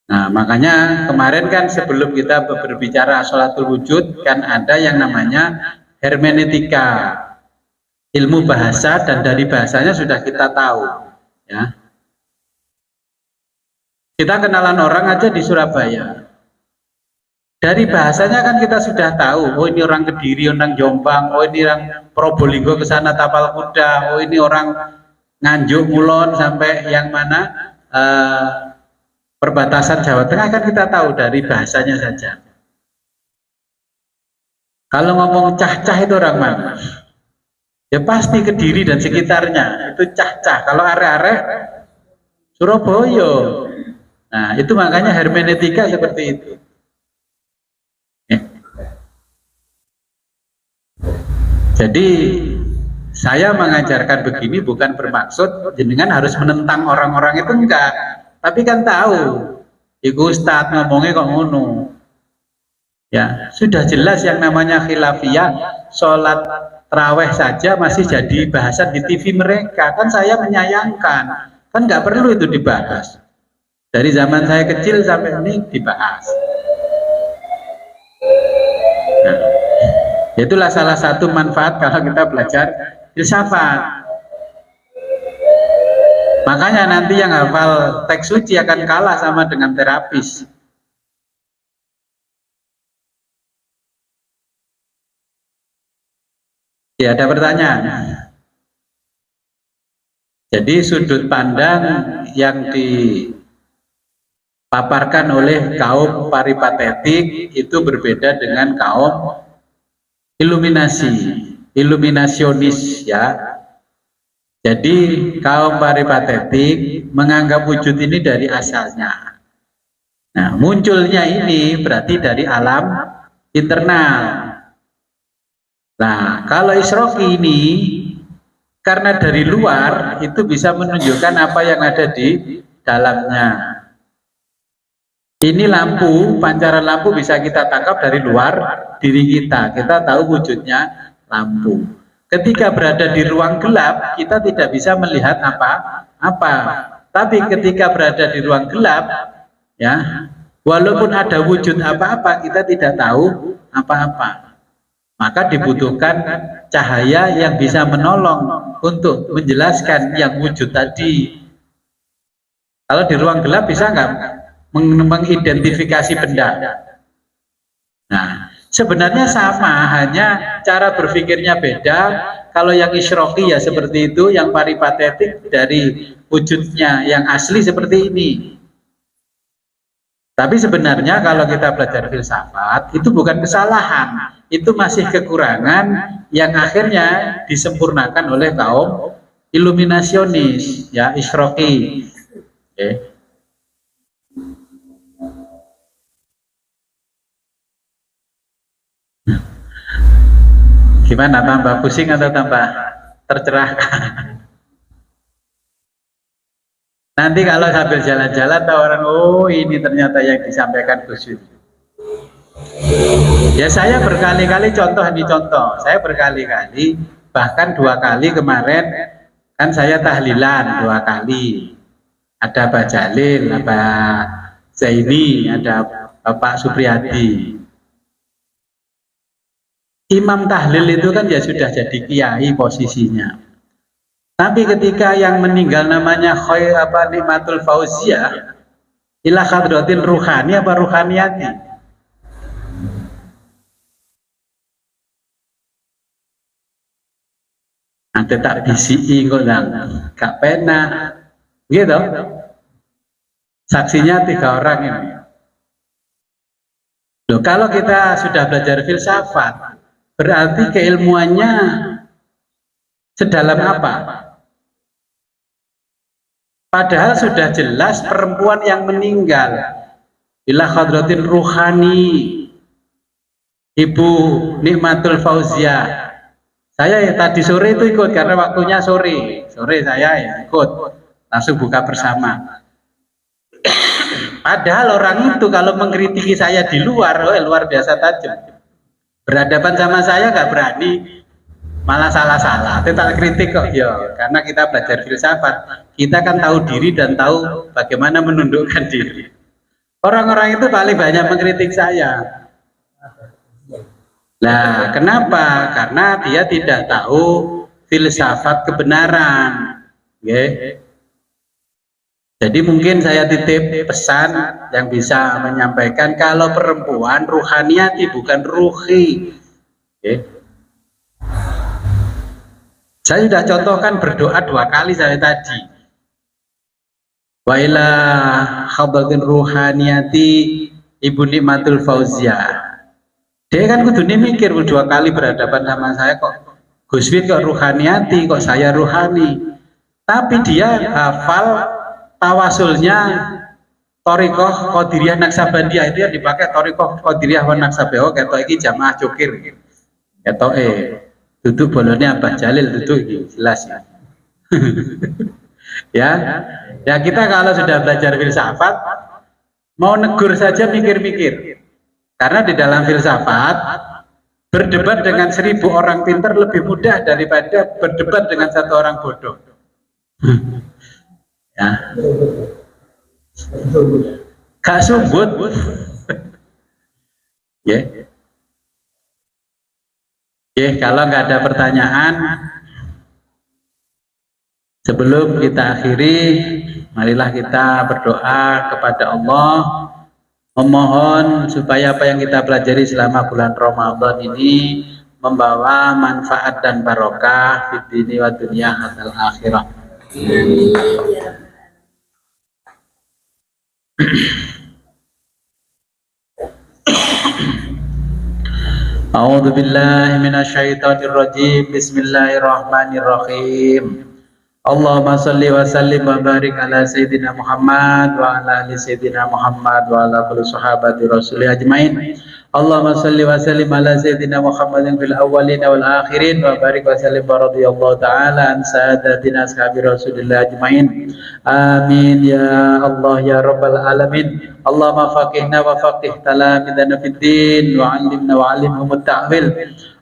Nah, makanya kemarin kan sebelum kita berbicara sholatul wujud kan ada yang namanya hermeneutika, ilmu bahasa, dan dari bahasanya sudah kita tahu ya. Kita kenalan orang aja di Surabaya, dari bahasanya kan kita sudah tahu, oh ini orang Kediri, orang Jombang, oh ini orang Probolinggo ke sana tapal kuda, oh ini orang Nganjuk Mulon sampai yang mana perbatasan Jawa Tengah, kan kita tahu dari bahasanya saja. Kalau ngomong cah-cah itu orang mana? Ya pasti Kediri dan sekitarnya, itu cah-cah. Kalau are-are Surabaya. Nah, itu makanya hermeneutika seperti itu. Jadi saya mengajarkan begini bukan bermaksud jenengan harus menentang orang-orang itu, enggak. Tapi kan tahu, iku Ustadz ngomongnya kok ngono. Ya, sudah jelas yang namanya khilafiyah, sholat tarawih saja masih jadi bahasan di TV mereka. Kan saya menyayangkan, kan nggak perlu itu dibahas. Dari zaman saya kecil sampai ini dibahas. Nah, itulah salah satu manfaat kalau kita belajar filsafat. Makanya nanti yang hafal teks suci akan kalah sama dengan terapis. Ya, ada pertanyaan. Jadi sudut pandang yang dipaparkan oleh kaum paripatetik itu berbeda dengan kaum iluminasionis ya. Jadi kaum paripatetik menganggap wujud ini dari asalnya. Nah, munculnya ini berarti dari alam internal. Nah, kalau Isroqi ini karena dari luar itu bisa menunjukkan apa yang ada di dalamnya. Ini lampu, pancaran lampu bisa kita tangkap dari luar diri kita. Kita tahu wujudnya lampu. Ketika berada di ruang gelap, kita tidak bisa melihat apa-apa. Tapi ketika berada di ruang gelap, ya, walaupun ada wujud apa-apa, kita tidak tahu apa-apa. Maka dibutuhkan cahaya yang bisa menolong untuk menjelaskan yang wujud tadi. Kalau di ruang gelap bisa nggak mengidentifikasi benda? Nah, sebenarnya sama, hanya cara berpikirnya beda. Kalau yang Isroqi ya seperti itu, yang paripatetik dari wujudnya yang asli seperti ini. Tapi sebenarnya kalau kita belajar filsafat itu bukan kesalahan, itu masih kekurangan yang akhirnya disempurnakan oleh kaum iluminasionis ya, Isroqi. Okay. Gimana, tambah pusing atau tambah tercerahkan? Nanti kalau sambil jalan-jalan tahu orang, oh ini ternyata yang disampaikan Gus Yud. Ya saya berkali-kali saya berkali-kali, bahkan 2 kali kemarin kan saya tahlilan 2 kali. Ada Pak Jalil, ada Zaini, ada Bapak Supriyadi. Imam tahlil itu kan ya sudah jadi kiai posisinya. Tapi ketika yang meninggal namanya Nikmatul Fauziyah, ila hadratin ruhani apa ruhaniyati? Nanti tak bisi kok gak pena, gitu. Saksinya 3 orang ini. Loh, kalau kita sudah belajar filsafat, berarti keilmuannya sedalam apa? Padahal sudah jelas perempuan yang meninggal ila hadratin ruhani Ibu Nikmatul Fauziyah. Saya ya tadi sore itu ikut karena waktunya sore saya ya ikut. langsung buka bersama. Padahal orang itu kalau mengkritiki saya di luar, luar biasa tajam. Berhadapan sama saya nggak berani, malah salah-salah. Itu tak kritik kok, ya. Karena kita belajar filsafat, kita kan tahu diri dan tahu bagaimana menundukkan diri. Orang-orang itu paling banyak mengkritik saya. Nah, kenapa? Karena dia tidak tahu filsafat kebenaran. Okay. Jadi mungkin saya titip pesan yang bisa menyampaikan kalau perempuan ruhaniyati bukan ruhi. Okay. Saya sudah contohkan berdoa 2 kali saya tadi. Wa ila hadratin ruhaniyati Ibu Nikmatul Fauzia. Dia kan kudune mikir 2 kali berhadapan sama saya kok Gus Fit kok ruhaniyati, kok saya ruhani. Tapi dia hafal tawasulnya Thariqah Qadiriyah Naksabandiyah, itu yang dipakai Thariqah Qadiriyah wa Naksabandiyah. Ketok iki jamaah cukir. Ketoke duduk bolone Abah Jalil duduk iki jelas ya. Ya kita kalau sudah belajar filsafat mau negur saja mikir-mikir. Karena di dalam filsafat berdebat dengan 1000 orang pintar lebih mudah daripada berdebat dengan 1 orang bodoh. Ya. Gak sumbut. Ya. Kalau nggak ada pertanyaan, sebelum kita akhiri, marilah kita berdoa kepada Allah, memohon supaya apa yang kita pelajari selama bulan Ramadan ini membawa manfaat dan barokah fid dini wa dunya hatal akhirah. A'udzu billahi minasyaitonir rajim. Bismillahirrahmanirrahim. Allahumma shalli wa sallim wa barik ala sayyidina Muhammad wa ala ali sayyidina Muhammad wa ala kulli sahabati rasulih ajmain. Allahumma shalli wa sallim ala sayyidina Muhammadin fil awwalin wal akhirin wa barik wa sallim wa radhiyallahu ta'ala an sadatina ashabi rasulillah ajmain. Amin ya Allah ya rabbal alamin. Allahumma faqihna wa faqih talamidana fid din wa 'allimna wa 'allimhum at-ta'wil.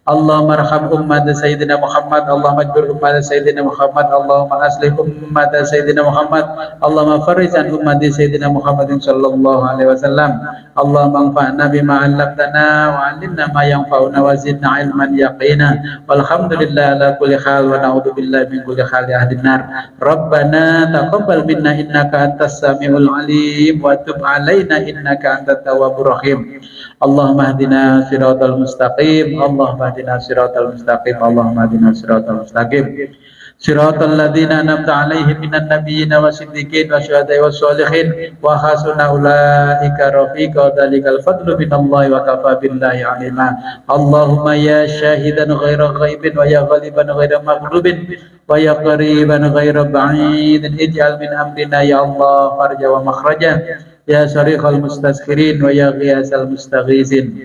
Allahumma arham ummat Sayyidina Muhammad, Allahumma ajbir ummat Sayyidina Muhammad, Allahumma aslih ummat Sayyidina Muhammad, Allahumma farij an ummat Sayyidina Muhammadin sallallahu alaihi wasallam. Allahumma anfa'na bima 'allamtana wa 'allimna ma yanfa'una wa zidna 'ilman yaqina. Walhamdulillah ala kulli hal wa na'udzu billahi min kulli hali ahlin nar. Rabbana taqabbal minna innaka antas samiul 'alim wa tub 'alaina innaka antat tawwabur rahim. Allahumma hdina siratal mustaqim, Allahumma hdina siratal mustaqim, Allahumma hdina siratal mustaqim. Siratal ladzina an'amta 'alaihim minan nabiyyin wa siddiqin wa syuhada'i was sholihin wa hasuna ulaika rafiqa. Dzalikal fadlu minallahi wa kafa billahi 'alima. Allahumma ya syahidan ghaira ghaibin wa ya ghaliban ghaira maghlubin wa ya qariban ghaira ba'idin ij'al min amrina ya Allah farja wa makhraja. Ya syariqal mustasqirin wa ya ghiyasal mustaghisin.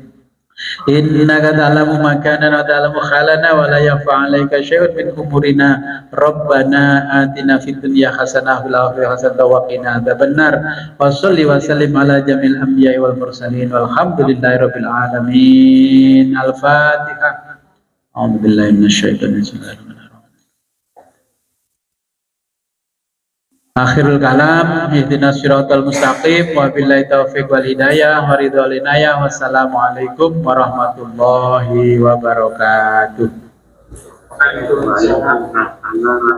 Innaka ta'lamu ma kana wa ta'lamu khalana wa la yakhfa 'alaika syai'un min umurina. Rabbana atina fid dunya hasanah wa fil akhirati hasanah wa qina adzabannar. Wa shalli wa sallim ala jamil anbiya'i wal mursalin walhamdulillahi rabbil alamin. Al-Fatihah. A'udzu billahi minasyaitonir rajim. Akhirul kalam, ihdinas siratal mustaqim, wa billahi taufiq wal hidayah, wa ridwal inayah. Wassalamualaikum warahmatullahi wabarakatuh.